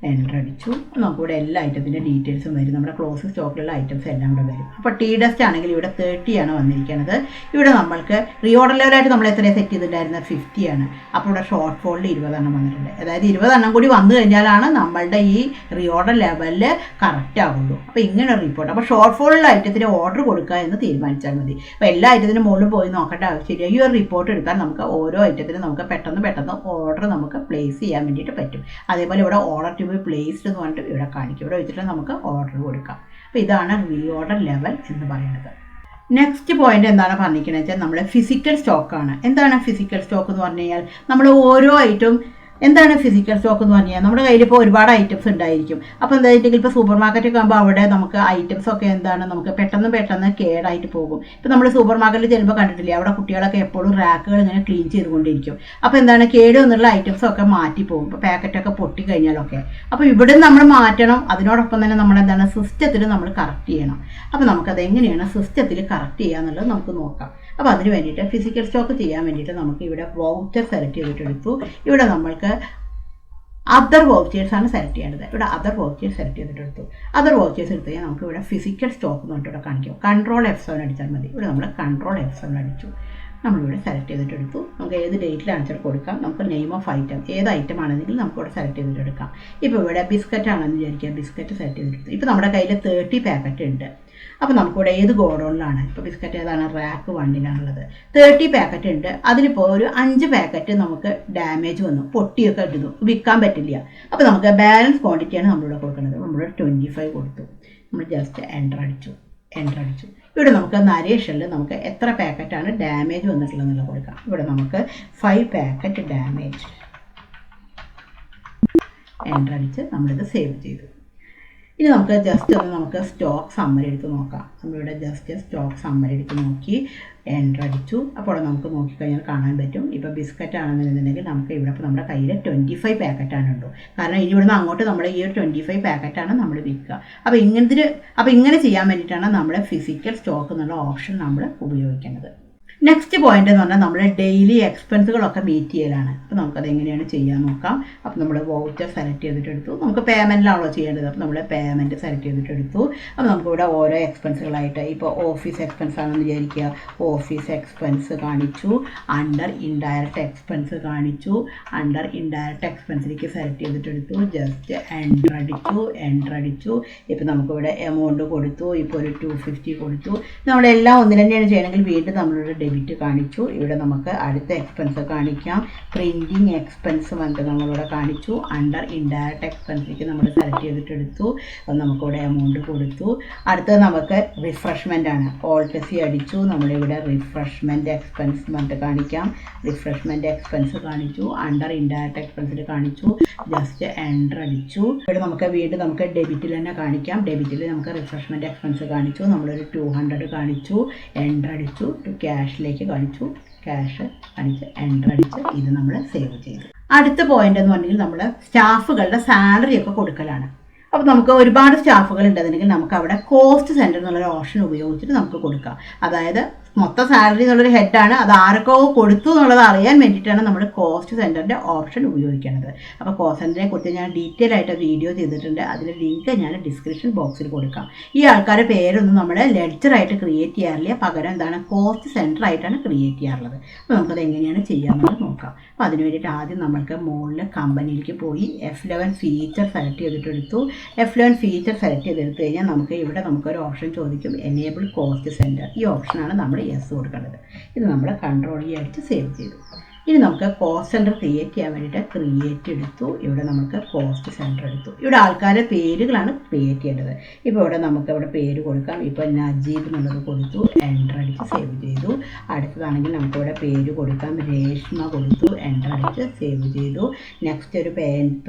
എൻ്റർ അടിച്ചു. നമുക്കിവിടെ എല്ലാ ഐറ്റത്തിൻ്റെ ഡീറ്റെയിൽസും വരും. നമ്മുടെ ക്ലോസ് സ്റ്റോക്കിലുള്ള ഐറ്റംസ് എല്ലാം ഇവിടെ വരും. അപ്പോൾ ടീ ഡസ്റ്റ് ആണെങ്കിൽ ഇവിടെ 30 ആണ് വന്നിരിക്കുന്നത്. ഇവിടെ നമ്മൾക്ക് റീ ഓർഡർ ലെവലായിട്ട് നമ്മൾ എത്രയാണ് സെറ്റ് ചെയ്തിട്ടുണ്ടായിരുന്നത് 50 ആണ്. അപ്പോൾ ഇവിടെ ഷോർട്ട് ഫോളിൽ 20 എണ്ണം വന്നിട്ടുണ്ട്. അതായത് 20 എണ്ണം കൂടി വന്നു കഴിഞ്ഞാലാണ് നമ്മളുടെ ഈ റീ ഓർഡർ ലെവലിൽ കറക്റ്റ് ആവുള്ളൂ. അപ്പോൾ ഇങ്ങനെ ഒരു റിപ്പോർട്ട്. അപ്പോൾ ഷോർട്ട് ഫോളിലുള്ള ഐറ്റത്തിന് ഓർഡർ കൊടുക്കുക എന്ന് തീരുമാനിച്ചാൽ മതി. അപ്പോൾ എല്ലാ ഐറ്റത്തിനും മുകളിൽ പോയി നോക്കേണ്ട ആവശ്യമില്ല. ഈ ഒരു റിപ്പോർട്ട് എടുക്കാൻ നമുക്ക് ഓരോ ഐറ്റത്തിനും നമുക്ക് പെട്ടെന്ന് ഓർഡർ നമുക്ക് പ്ലേസ് ചെയ്യാൻ വേണ്ടിയിട്ട് പറ്റും. അതേപോലെ ഇവിടെ ഓർഡർ ടു ബി പ്ലേസ്ഡ് എന്ന് പറഞ്ഞിട്ട് ഇവിടെ കാണിക്കും. ഇവിടെ വെച്ചിട്ട് നമുക്ക് ഓർഡർ കൊടുക്കാം. അപ്പോൾ ഇതാണ് റീ ഓർഡർ ലെവൽ എന്ന് പറയുന്നത്. നെക്സ്റ്റ് പോയിന്റ് എന്താണ് പറഞ്ഞിരിക്കുന്നത് വെച്ചാൽ നമ്മുടെ ഫിസിക്കൽ സ്റ്റോക്കാണ്. എന്താണ് ഫിസിക്കൽ സ്റ്റോക്ക് എന്ന് പറഞ്ഞു കഴിഞ്ഞാൽ നമ്മൾ ഓരോ ഐറ്റം എന്താണ് ഫിസിക്കൽ സ്റ്റോക്ക് എന്ന് പറഞ്ഞാൽ നമ്മുടെ കയ്യിൽ ഇപ്പോൾ ഒരുപാട് ഐറ്റംസ് ഉണ്ടായിരിക്കും. അപ്പോൾ എന്തായിട്ടുണ്ടെങ്കിൽ ഇപ്പോൾ സൂപ്പർ മാർക്കറ്റൊക്കെ ആകുമ്പോൾ അവിടെ നമുക്ക് ഐറ്റംസ് ഒക്കെ എന്താണ് നമുക്ക് പെട്ടെന്ന് കേടായിട്ട് പോകും. ഇപ്പോൾ നമ്മൾ സൂപ്പർ മാർക്കറ്റിൽ ചെല്ലുമ്പോൾ കണ്ടിട്ടില്ലേ, അവിടെ കുട്ടികളൊക്കെ എപ്പോഴും റാക്കുകൾ ഇങ്ങനെ ക്ലീൻ ചെയ്തുകൊണ്ടിരിക്കും. അപ്പോൾ എന്താണ് കേട് വന്നുള്ള ഐറ്റംസ് ഒക്കെ മാറ്റി പോകും, ഇപ്പോൾ പാക്കറ്റൊക്കെ പൊട്ടി കഴിഞ്ഞാലൊക്കെ. അപ്പോൾ ഇവിടെ നമ്മൾ മാറ്റണം. അതിനോടൊപ്പം തന്നെ നമ്മൾ എന്താണ് സിസ്റ്റത്തിൽ നമ്മൾ കറക്റ്റ് ചെയ്യണം. അപ്പോൾ നമുക്കത് എങ്ങനെയാണ് സിസ്റ്റത്തിൽ കറക്റ്റ് ചെയ്യുക എന്നുള്ളത് നമുക്ക് നോക്കാം. അപ്പോൾ അതിന് വേണ്ടിയിട്ട് ഫിസിക്കൽ സ്റ്റോക്ക് ചെയ്യാൻ വേണ്ടിയിട്ട് നമുക്ക് ഇവിടെ വൗച്ചർ സെലക്ട് ചെയ്തിട്ടെടുത്തു. ഇവിടെ നമ്മൾക്ക് അതർ വൗച്ചേഴ്സ് ആണ് സെലക്ട് ചെയ്യേണ്ടത്. ഇവിടെ അതർ വൗച്ചേഴ്സ് സെലക്ട് ചെയ്തിട്ടെടുത്തു. അതർ വൗച്ചേഴ്സ് എടുത്ത് കഴിഞ്ഞാൽ നമുക്ക് ഇവിടെ ഫിസിക്കൽ സ്റ്റോക്ക് എന്ന് പറഞ്ഞിട്ട് ഇവിടെ കാണിക്കും. കൺട്രോൾ F7 അടിച്ചാൽ മതി. ഇവിടെ നമ്മൾ കൺട്രോൾ F7 അടിച്ചു. നമ്മളിവിടെ സെലക്ട് ചെയ്തിട്ടെടുത്തു. നമുക്ക് ഏത് ഡേറ്റിലാണ് വെച്ചാൽ കൊടുക്കാം. നമുക്ക് നെയിം ഓഫ് ഐറ്റം ഏത് ഐറ്റം ആണെന്നെങ്കിൽ നമുക്കിവിടെ സെലക്ട് ചെയ്തിട്ടെടുക്കാം. ഇപ്പോൾ ഇവിടെ ബിസ്ക്കറ്റ് ആണെന്ന് വിചാരിക്കുക, ബിസ്ക്കറ്റ് സെലക്ട് ചെയ്തിട്ടെടുത്തു. ഇപ്പോൾ നമ്മുടെ കയ്യിൽ 30 പാക്കറ്റ് ഉണ്ട്. അപ്പോൾ നമുക്കിവിടെ ഏത് ഗോഡൗണിലാണ്, ഇപ്പോൾ ബിസ്ക്കറ്റ് ഏതാണ്, റാക്ക് 1-ലാണുള്ളത്. 30 പാക്കറ്റ് ഉണ്ട്. അതിലിപ്പോൾ ഒരു 5 പാക്കറ്റ് നമുക്ക് ഡാമേജ് വന്നു, പൊട്ടിയൊക്കെ ഇടുന്നു, വിൽക്കാൻ പറ്റില്ല. അപ്പോൾ നമുക്ക് ബാലൻസ് ക്വാണ്ടിറ്റിയാണ് നമ്മളിവിടെ കൊടുക്കുന്നത്. നമ്മളിവിടെ 25 കൊടുത്തു. നമ്മൾ ജസ്റ്റ് എൻ്റർ അടിച്ചു. ഇവിടെ നമുക്ക് നരേഷനിൽ നമുക്ക് എത്ര പാക്കറ്റാണ് ഡാമേജ് വന്നിട്ടുള്ളതെന്നുള്ള കൊടുക്കാം. ഇവിടെ നമുക്ക് 5 പാക്കറ്റ് ഡാമേജ് എൻ്റർ അടിച്ച് നമ്മളിത് സേവ് ചെയ്തു. ഇനി നമുക്ക് ജസ്റ്റ് ഒന്ന് നമുക്ക് സ്റ്റോക്ക് സമ്മറി എടുത്ത് നോക്കാം. നമ്മളിവിടെ ജസ്റ്റ് സ്റ്റോക്ക് സമ്മറി എടുത്ത് നോക്കി എൻ്റർ അടിച്ചു. അപ്പോൾ നമുക്ക് നോക്കിക്കഴിഞ്ഞാൽ കാണാൻ പറ്റും. ഇപ്പോൾ ബിസ്ക്കറ്റ് ആണെന്നുണ്ടെങ്കിൽ നമുക്ക് ഇവിടെ ഇപ്പോൾ നമ്മുടെ കയ്യിൽ 25 പാക്കറ്റാണ് ഉണ്ടോ. കാരണം ഇനി ഇവിടുന്ന് അങ്ങോട്ട് നമ്മൾ ഈ ഒരു 25 പാക്കറ്റാണ് നമ്മൾ വിൽക്കുക. അപ്പോൾ ഇങ്ങനെ ചെയ്യാൻ വേണ്ടിയിട്ടാണ് നമ്മുടെ ഫിസിക്കൽ സ്റ്റോക്ക് എന്നുള്ള ഓപ്ഷൻ നമ്മൾ ഉപയോഗിക്കുന്നത്. നെക്സ്റ്റ് പോയിന്റ് എന്ന് പറഞ്ഞാൽ നമ്മുടെ ഡെയിലി എക്സ്പെൻസുകളൊക്കെ മീറ്റ് ചെയ്യലാണ്. അപ്പോൾ നമുക്കത് എങ്ങനെയാണ് ചെയ്യാൻ നോക്കാം. അപ്പോൾ നമ്മൾ വൗച്ചർ സെലക്ട് ചെയ്തിട്ടെടുത്തു. നമുക്ക് പേയ്മെൻറ്റിലാണല്ലോ ചെയ്യേണ്ടത്. അപ്പോൾ നമ്മൾ പേയ്മെൻറ്റ് സെലക്ട് ചെയ്തിട്ടെടുത്തു. അപ്പോൾ നമുക്കിവിടെ ഓരോ എക്സ്പെൻസുകളായിട്ട് ഇപ്പോൾ ഓഫീസ് എക്സ്പെൻസ് ആണെന്ന് വിചാരിക്കുക. ഓഫീസ് എക്സ്പെൻസ് കാണിച്ചു. അണ്ടർ ഇൻഡയറക്റ്റ് എക്സ്പെൻസ് കാണിച്ചു. അണ്ടർ ഇൻഡയറക്റ്റ് എക്സ്പെൻസിലേക്ക് സെലക്ട് ചെയ്തിട്ടെടുത്തു. ജസ്റ്റ് എൻ്റർ അടിച്ചു. ഇപ്പോൾ നമുക്കിവിടെ എമൗണ്ട് കൊടുത്തു. ഇപ്പോൾ ഒരു 250 കൊടുത്തു. നമ്മളെല്ലാം ഒന്നിൽ തന്നെയാണ് ചെയ്യണമെങ്കിൽ വീണ്ടും നമ്മളുടെ ഡെബിറ്റ് കാണിച്ചു. ഇവിടെ നമുക്ക് അടുത്ത എക്സ്പെൻസ് കാണിക്കാം. പ്രിൻറ്റിങ് എക്സ്പെൻസ് വന്നിട്ട് നമ്മളിവിടെ കാണിച്ചു. അണ്ടർ ഇൻഡയറക്റ്റ് എക്സ്പെൻസിലേക്ക് നമ്മൾ സെലക്ട് ചെയ്തിട്ടെടുത്തു. അപ്പോൾ നമുക്കിവിടെ എമൗണ്ട് കൊടുത്തു. അടുത്തത് നമുക്ക് റിഫ്രഷ്മെൻ്റ് ആണ്. ഓൾട്ട് C അടിച്ചു. നമ്മളിവിടെ റിഫ്രഷ്മെൻറ്റ് എക്സ്പെൻസ് വന്നിട്ട് കാണിക്കാം. റിഫ്രഷ്മെൻറ്റ് എക്സ്പെൻസ് കാണിച്ചു. അണ്ടർ ഇൻഡയറക്റ്റ് എക്സ്പെൻസിൽ കാണിച്ചു. ജസ്റ്റ് എൻ്റർ അടിച്ചു. ഇവിടെ നമുക്ക് വീണ്ടും നമുക്ക് ഡെബിറ്റിൽ തന്നെ കാണിക്കാം. ഡെബിറ്റിൽ നമുക്ക് റിഫ്രഷ്മെൻറ്റ് എക്സ്പെൻസ് കാണിച്ചു. നമ്മളൊരു 200 കാണിച്ചു. എൻ്റർ അടിച്ചു. ടു ക്യാഷിലേക്ക് കാണിച്ചു. ക്യാഷ് കാണിച്ച് എൻ്റർ അടിച്ച് ഇത് നമ്മൾ സേവ് ചെയ്തു. അടുത്ത പോയിന്റ് എന്ന് പറഞ്ഞെങ്കിൽ നമ്മൾ സ്റ്റാഫുകളുടെ സാലറി ഒക്കെ കൊടുക്കലാണ്. അപ്പോൾ നമുക്ക് ഒരുപാട് സ്റ്റാഫുകൾ ഉണ്ടെന്നുണ്ടെങ്കിൽ നമുക്ക് അവിടെ കോസ്റ്റ് സെൻറ്റർ എന്നുള്ളൊരു ഓപ്ഷൻ ഉപയോഗിച്ചിട്ട് നമുക്ക് കൊടുക്കാം. അതായത് മൊത്തം സാലറി എന്നുള്ളൊരു ഹെഡാണ്. അത് ആരൊക്കെ കൊടുത്തു എന്നുള്ളത് അറിയാൻ വേണ്ടിയിട്ടാണ് നമ്മൾ കോസ്റ്റ് സെൻറ്ററിൻ്റെ ഓപ്ഷൻ ഉപയോഗിക്കുന്നത്. അപ്പോൾ കോസ്റ്റ് സെൻറ്ററിനെ കുറിച്ച് ഞാൻ ഡീറ്റെയിൽ ആയിട്ട് വീഡിയോ ചെയ്തിട്ടുണ്ട്. അതിൻ്റെ ലിങ്ക് ഞാൻ ഡിസ്ക്രിപ്ഷൻ ബോക്സിൽ കൊടുക്കാം. ഈ ആൾക്കാരുടെ പേരൊന്നും നമ്മൾ ലെഡ്ജറായിട്ട് ക്രിയേറ്റ് ചെയ്യാറില്ല. പകരം എന്താണ് കോസ്റ്റ് സെൻറ്റർ ആയിട്ടാണ് ക്രിയേറ്റ് ചെയ്യാറുള്ളത്. അപ്പോൾ നമുക്കത് എങ്ങനെയാണ് ചെയ്യാമെന്നുള്ളത് നോക്കാം. അപ്പോൾ അതിന് വേണ്ടിയിട്ട് ആദ്യം നമ്മൾക്ക് മുകളിൽ കമ്പനിയിലേക്ക് പോയി F11 ഫീച്ചർ സെലക്ട് ചെയ്തിട്ടെടുത്തു. F11 ഫീച്ചർ സെലക്ട് ചെയ്തെടുത്തു കഴിഞ്ഞാൽ നമുക്ക് ഇവിടെ നമുക്കൊരു ഓപ്ഷൻ ചോദിക്കും, എനേബിൾ കോസ്റ്റ് സെൻറ്റർ. ഈ ഓപ്ഷനാണ് നമ്മൾ യെസ് കൊടുക്കേണ്ടത്. ഇത് നമ്മൾ കൺട്രോൾ E അടിച്ച് സേവ് ചെയ്തു. ഇനി നമുക്ക് കോസ്റ്റ് സെൻറ്റർ ക്രിയേറ്റ് ചെയ്യാൻ വേണ്ടിയിട്ട് ക്രിയേറ്റ് എടുത്തു. ഇവിടെ നമുക്ക് കോസ്റ്റ് സെൻറ്റർ എടുത്തു. ഇവിടെ ആൾക്കാരുടെ പേരുകളാണ് ക്രിയേറ്റ് ചെയ്യേണ്ടത്. ഇപ്പോൾ ഇവിടെ നമുക്ക് ഇവിടെ പേര് കൊടുക്കാം. ഇപ്പോൾ നജീബ് എന്നുള്ളത് കൊടുത്തു. എൻ്റർ അടിച്ച് സേവ് ചെയ്തു. അടുത്തതാണെങ്കിൽ നമുക്കിവിടെ പേര് കൊടുക്കാം. രേഷ്മ കൊടുത്തു. എൻ്റർ അടിച്ച് സേവ് ചെയ്തു. നെക്സ്റ്റ്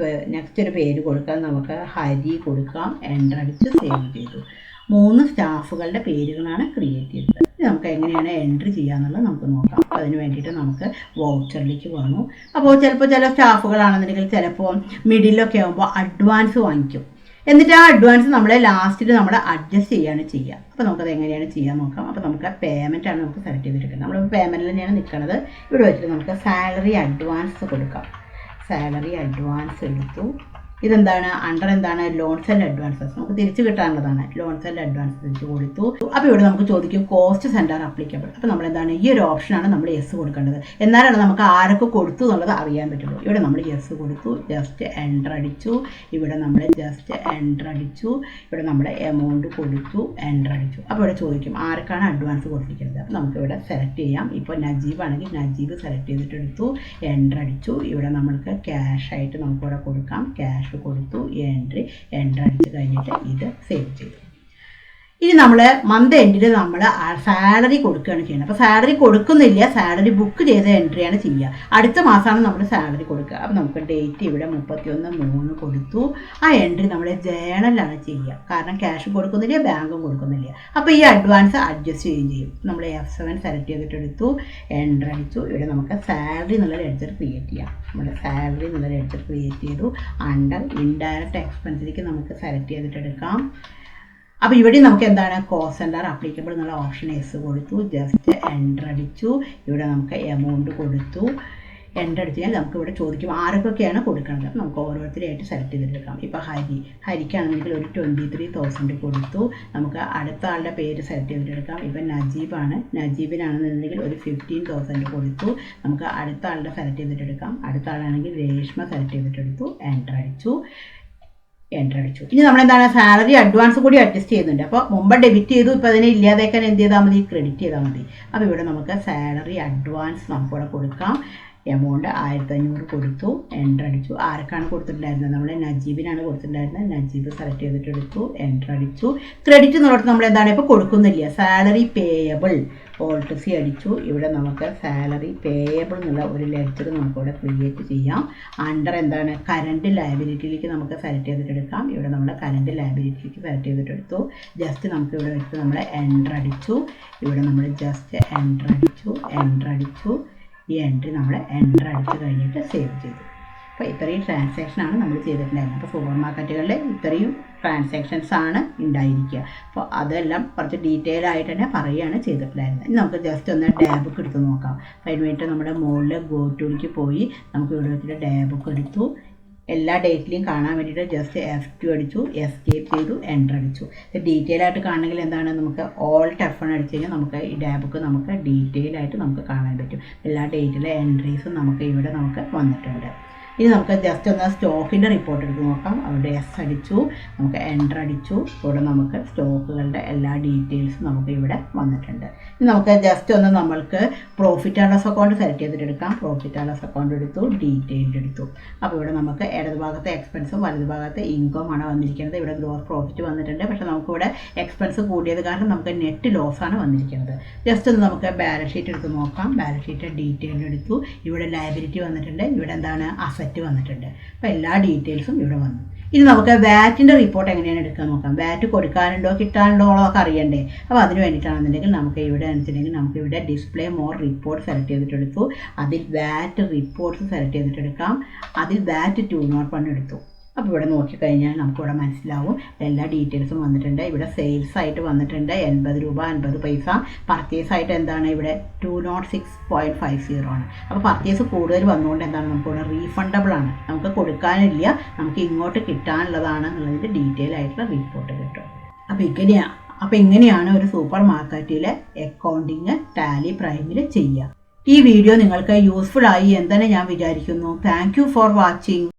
ഒരു പേര് കൊടുക്കാം. നമുക്ക് ഹരി കൊടുക്കാം. എൻ്റർ അടിച്ച് സേവ് ചെയ്തു. 3 സ്റ്റാഫുകളുടെ പേരുകളാണ് ക്രിയേറ്റ് ചെയ്തത്. നമുക്ക് എങ്ങനെയാണ് എൻട്രി ചെയ്യാന്നുള്ളത് നമുക്ക് നോക്കാം. അപ്പോൾ അതിന് വേണ്ടിയിട്ട് നമുക്ക് വൗച്ചറിലേക്ക് വന്നു. അപ്പോൾ ചിലപ്പോൾ ചില സ്റ്റാഫുകളാണെന്നുണ്ടെങ്കിൽ ചിലപ്പോൾ മിഡിലൊക്കെ ആകുമ്പോൾ അഡ്വാൻസ് വാങ്ങിക്കും. എന്നിട്ട് ആ അഡ്വാൻസ് നമ്മൾ ലാസ്റ്റിൽ നമ്മൾ അഡ്ജസ്റ്റ് ചെയ്യുകയാണ് ചെയ്യുക. അപ്പോൾ നമുക്കത് എങ്ങനെയാണ് ചെയ്യാൻ നോക്കാം. അപ്പോൾ നമുക്ക് പേയ്മെൻറ്റാണ് നമുക്ക് സെലക്ട് ചെയ്തിരിക്കുന്നത്. നമ്മൾ പേയ്മെൻറ്റിൽ തന്നെയാണ് നിൽക്കുന്നത്. ഇവിടെ വെച്ചിട്ട് നമുക്ക് സാലറി അഡ്വാൻസ് കൊടുക്കാം. സാലറി അഡ്വാൻസ് എടുത്തു. ഇതെന്താണ് അണ്ടർ എന്താണ് ലോൺസ് ആൻഡ് അഡ്വാൻസസ് നമുക്ക് തിരിച്ചു കിട്ടാനുള്ളതാണ്. ലോൺസ് ആൻഡ് അഡ്വാൻസ് തിരിച്ചു കൊടുത്തു. അപ്പോൾ ഇവിടെ നമുക്ക് ചോദിക്കും കോസ്റ്റ് സെൻറ്റർ അപ്ലിക്കബിൾ. അപ്പോൾ നമ്മൾ എന്താണ് ഈ ഒരു ഓപ്ഷനാണ് നമ്മൾ യെസ് കൊടുക്കേണ്ടത്. എന്നാലാണ് നമുക്ക് ആരൊക്കെ കൊടുത്തു എന്നുള്ളത് അറിയാൻ പറ്റുള്ളൂ. ഇവിടെ നമ്മൾ യെസ് കൊടുത്തു. ജസ്റ്റ് എൻ്റർ അടിച്ചു. ഇവിടെ നമ്മൾ ജസ്റ്റ് എൻ്റർ അടിച്ചു. ഇവിടെ നമ്മൾ എമൗണ്ട് കൊടുത്തു. എൻ്റർ അടിച്ചു. അപ്പോൾ ഇവിടെ ചോദിക്കും ആർക്കാണ് അഡ്വാൻസ് കൊടുത്തിരിക്കുന്നത്. അപ്പോൾ നമുക്കിവിടെ സെലക്ട് ചെയ്യാം. ഇപ്പോൾ നജീബ് ആണെങ്കിൽ നജീബ് സെലക്ട് ചെയ്തിട്ടെടുത്തു. എൻ്റർ അടിച്ചു. ഇവിടെ നമ്മൾക്ക് ക്യാഷ് ആയിട്ട് നമുക്കിവിടെ കൊടുക്കാം. ക്യാഷ് കൊടുത്തു. എൻ്റർ അടിച്ച് കഴിഞ്ഞിട്ട് ഇത് സേവ് ചെയ്തു. ഇനി നമ്മൾ മന്ത് എൻഡിൽ നമ്മൾ സാലറി കൊടുക്കുകയാണ് ചെയ്യുന്നത്. അപ്പോൾ സാലറി കൊടുക്കുന്നില്ല, സാലറി ബുക്ക് ചെയ്ത എൻട്രിയാണ് ചെയ്യുക. അടുത്ത മാസമാണ് നമ്മൾ സാലറി കൊടുക്കുക. അപ്പോൾ നമുക്ക് ഡേറ്റ് ഇവിടെ 31/3 കൊടുത്തു. ആ എൻട്രി നമ്മൾ ജേണലാണ് ചെയ്യുക. കാരണം ക്യാഷ് കൊടുക്കുന്നില്ല, ബാങ്കും കൊടുക്കുന്നില്ല. അപ്പോൾ ഈ അഡ്വാൻസ് അഡ്ജസ്റ്റ് ചെയ്യും. നമ്മൾ F7 സെലക്ട് ചെയ്തിട്ട് എടുത്തു, എൻട്രി അടിച്ചു. ഇവിടെ നമുക്ക് സാലറി എന്നുള്ള ലെഡ്ജർ ക്രിയേറ്റ് ചെയ്യാം. നമ്മുടെ സാലറി എന്നുള്ള ലെഡ്ജർ ക്രിയേറ്റ് ചെയ്തു. അണ്ടർ ഇൻഡയറക്റ്റ് എക്സ്പെൻസിലേക്ക് നമുക്ക് സെലക്ട് ചെയ്തിട്ട് എടുക്കാം. അപ്പോൾ ഇവിടെ നമുക്ക് എന്താണ് കോസ്റ്റ് സെൻറ്റർ അപ്ലിക്കബിൾ എന്നുള്ള ഓപ്ഷൻ എസ് കൊടുത്തു. ജസ്റ്റ് എൻ്റർ അടിച്ചു. ഇവിടെ നമുക്ക് എമൗണ്ട് കൊടുത്തു. എൻ്റർ അടിച്ച് കഴിഞ്ഞാൽ നമുക്ക് ഇവിടെ ചോദിക്കും ആരൊക്കെയാണ് കൊടുക്കുന്നത്. നമുക്ക് ഓരോരുത്തരെയായിട്ട് സെലക്ട് ചെയ്തെടുക്കാം. ഇപ്പോൾ ഹരിക്കാണെങ്കിൽ ഒരു 23,000 കൊടുത്തു. നമുക്ക് അടുത്ത ആളുടെ പേര് സെലക്ട് ചെയ്തെടുക്കാം. ഇപ്പം നജീബാണ്, നജീബിനാണെന്നുണ്ടെങ്കിൽ ഒരു 15,000 കൊടുത്തു. നമുക്ക് അടുത്ത ആളുടെ സെലക്ട് ചെയ്തിട്ടെടുക്കാം. അടുത്ത ആളാണെങ്കിൽ രേഷ്മ സെലക്ട് ചെയ്തിട്ടെടുത്തു. എൻ്റർ അടിച്ചു. ഇനി നമ്മളെന്താണ് സാലറി അഡ്വാൻസ് കൂടി അഡ്ജസ്റ്റ് ചെയ്യുന്നുണ്ട്. അപ്പോൾ മുമ്പ് ഡെബിറ്റ് ചെയ്തു, ഇപ്പോൾ അതിനെ ഇല്ലാതാക്കാൻ എന്ത് ചെയ്താൽ മതി, ക്രെഡിറ്റ് ചെയ്താൽ മതി. അപ്പോൾ ഇവിടെ നമുക്ക് സാലറി അഡ്വാൻസ് നമുക്കിവിടെ കൊടുക്കാം. എമൗണ്ട് 1500 കൊടുത്തു. എൻ്റർ അടിച്ചു. ആർക്കാണ് കൊടുത്തിട്ടുണ്ടായിരുന്നത്, നമ്മൾ നജീബിനാണ് കൊടുത്തിട്ടുണ്ടായിരുന്നത്. നജീബ് സെലക്ട് ചെയ്തിട്ട് എടുത്തു. എൻ്റർ അടിച്ചു. ക്രെഡിറ്റ് എന്നുള്ളത് നമ്മൾ എന്താണ് ഇപ്പോൾ കൊടുക്കുന്നില്ല. സാലറി പേയബിൾ ഓൾട്ട് സി അടിച്ചു. ഇവിടെ നമുക്ക് സാലറി പേയബിൾ എന്നുള്ള ഒരു ലെഡ്ജർ നമുക്കിവിടെ ക്രിയേറ്റ് ചെയ്യാം. അണ്ടർ എന്താണ് കറണ്ട് ലയബിലിറ്റിയിലേക്ക് നമുക്ക് സെലക്ട് ചെയ്തിട്ട് എടുക്കാം. ഇവിടെ നമ്മൾ കറണ്ട് ലയബിലിറ്റിയിലേക്ക് സെലക്ട് ചെയ്തിട്ട് എടുത്തു. ജസ്റ്റ് നമുക്ക് ഇവിടെ വെച്ച് നമ്മൾ എൻ്റർ അടിച്ചു. ഇവിടെ നമ്മൾ ജസ്റ്റ് എൻ്റർ അടിച്ചു. ഈ എൻട്രി നമ്മൾ എൻ്റർ അടിച്ച് കഴിഞ്ഞിട്ട് സേവ് ചെയ്തു. അപ്പോൾ ഇത്രയും ട്രാൻസാക്ഷനാണ് നമ്മൾ ചെയ്തിട്ടുണ്ടായിരുന്നത്. അപ്പോൾ സൂപ്പർ മാർക്കറ്റുകളിൽ ഇത്രയും ട്രാൻസാക്ഷൻസ് ആണ് ഉണ്ടായിരിക്കുക. അപ്പോൾ അതെല്ലാം കുറച്ച് ഡീറ്റെയിൽ ആയിട്ട് തന്നെ പറയുകയാണ് ചെയ്തിട്ടുണ്ടായിരുന്നത്. ഇനി നമുക്ക് ജസ്റ്റ് ഒന്ന് ഡാബുക്ക് എടുത്ത് നോക്കാം. അതിന് വേണ്ടിയിട്ട് നമ്മുടെ മുകളിൽ ഗോ ടൂലേക്ക് പോയി നമുക്ക് ഇവിടെ വെച്ചിട്ട് ഡാബുക്ക് എടുത്തു. എല്ലാ ഡേറ്റിലും കാണാൻ വേണ്ടിയിട്ട് ജസ്റ്റ് F2 അടിച്ചു, എസ്കേപ്പ് ചെയ്തു, എൻ്റർ അടിച്ചു. ഇത് ഡീറ്റെയിൽ ആയിട്ട് കാണണമെങ്കിൽ എന്താണ്, നമുക്ക് ഓൾട്ട് F1 അടിച്ചു കഴിഞ്ഞാൽ നമുക്ക് ഈ ഡാബുക്ക് നമുക്ക് ഡീറ്റെയിൽ ആയിട്ട് നമുക്ക് കാണാൻ പറ്റും. എല്ലാ ഡേറ്റിലെ എൻട്രീസും നമുക്ക് ഇവിടെ നമുക്ക് വന്നിട്ടുണ്ട്. ഇനി നമുക്ക് ജസ്റ്റ് ഒന്ന് സ്റ്റോക്കിൻ്റെ റിപ്പോർട്ട് എടുത്ത് നോക്കാം. അവിടെ എസ് അടിച്ചു, നമുക്ക് എൻ്റർ അടിച്ചു. ഇവിടെ നമുക്ക് സ്റ്റോക്കുകളുടെ എല്ലാ ഡീറ്റെയിൽസും നമുക്ക് ഇവിടെ വന്നിട്ടുണ്ട്. ഇനി നമുക്ക് ജസ്റ്റ് ഒന്ന് നമ്മൾക്ക് profit and loss account select ചെയ്തിട്ട് എടുക്കാം. പ്രോഫിറ്റ് ആൻഡ് ലോസ് അക്കൗണ്ട് എടുത്തു, ഡീറ്റെയിൽഡ് എടുത്തു. അപ്പോൾ ഇവിടെ നമുക്ക് ഇടത് ഭാഗത്തെ എക്സ്പെൻസും വലത് ഭാഗത്തെ ഇൻകം ആണ് വന്നിരിക്കുന്നത്. ഇവിടെ ഗ്രോസ് പ്രോഫിറ്റ് വന്നിട്ടുണ്ട്. പക്ഷേ നമുക്കിവിടെ എക്സ്പെൻസ് കൂടിയത് കാരണം നമുക്ക് നെറ്റ് ലോസ് ആണ് വന്നിരിക്കുന്നത്. ജസ്റ്റ് ഒന്ന് നമുക്ക് ബാലൻസ് ഷീറ്റ് എടുത്ത് നോക്കാം. ബാലൻസ് ഷീറ്റ് ഡീറ്റെയിൽഡ് എടുത്തു. ഇവിടെ ലയബിലിറ്റി വന്നിട്ടുണ്ട്. ഇവിടെ എന്താണ് അസറ്റ് വന്നിട്ടുണ്ട്. അപ്പോൾ എല്ലാ ഡീറ്റെയിൽസും ഇവിടെ വന്നു. ഇനി നമുക്ക് വാറ്റിൻ്റെ റിപ്പോർട്ട് എങ്ങനെയാണ് എടുക്കാൻ നോക്കാം. വാറ്റ് കൊടുക്കാനുണ്ടോ കിട്ടാനുണ്ടോ ഒക്കെ അറിയണ്ടേ. അപ്പോൾ അതിന് വേണ്ടിയിട്ടാണെന്നുണ്ടെങ്കിൽ നമുക്ക് ഇവിടെ വെച്ചിട്ടുണ്ടെങ്കിൽ നമുക്ക് ഇവിടെ ഡിസ്പ്ലേ മോർ റിപ്പോർട്ട് സെലക്ട് ചെയ്തിട്ടെടുത്തു. അതിൽ വാറ്റ് റിപ്പോർട്ട്സ് സെലക്ട് ചെയ്തിട്ടെടുക്കാം. അതിൽ വാറ്റ് 201 എടുത്തു. അപ്പോൾ ഇവിടെ നോക്കിക്കഴിഞ്ഞാൽ നമുക്കിവിടെ മനസ്സിലാവും എല്ലാ ഡീറ്റെയിൽസും വന്നിട്ടുണ്ട്. ഇവിടെ സെയിൽസ് ആയിട്ട് വന്നിട്ടുണ്ട് 80 രൂപ 50 പൈസ. പർച്ചേസ് ആയിട്ട് എന്താണ് ഇവിടെ 206.50 ആണ്. അപ്പോൾ പർച്ചേസ് കൂടുതൽ വന്നുകൊണ്ട് എന്താണ് നമുക്കിവിടെ റീഫണ്ടബിൾ ആണ്. നമുക്ക് കൊടുക്കാനില്ല, നമുക്ക് ഇങ്ങോട്ട് കിട്ടാനുള്ളതാണ് എന്നുള്ളതിൻ്റെ ഡീറ്റെയിൽ ആയിട്ടുള്ള റിപ്പോർട്ട് കിട്ടും. അപ്പോൾ ഇങ്ങനെയാണ് ഒരു സൂപ്പർ മാർക്കറ്റിലെ അക്കൗണ്ടിങ് ടാലി പ്രൈമിൽ ചെയ്യുക. ഈ വീഡിയോ നിങ്ങൾക്ക് യൂസ്ഫുൾ ആയി എന്ന് തന്നെ ഞാൻ വിചാരിക്കുന്നു. Thank you for watching.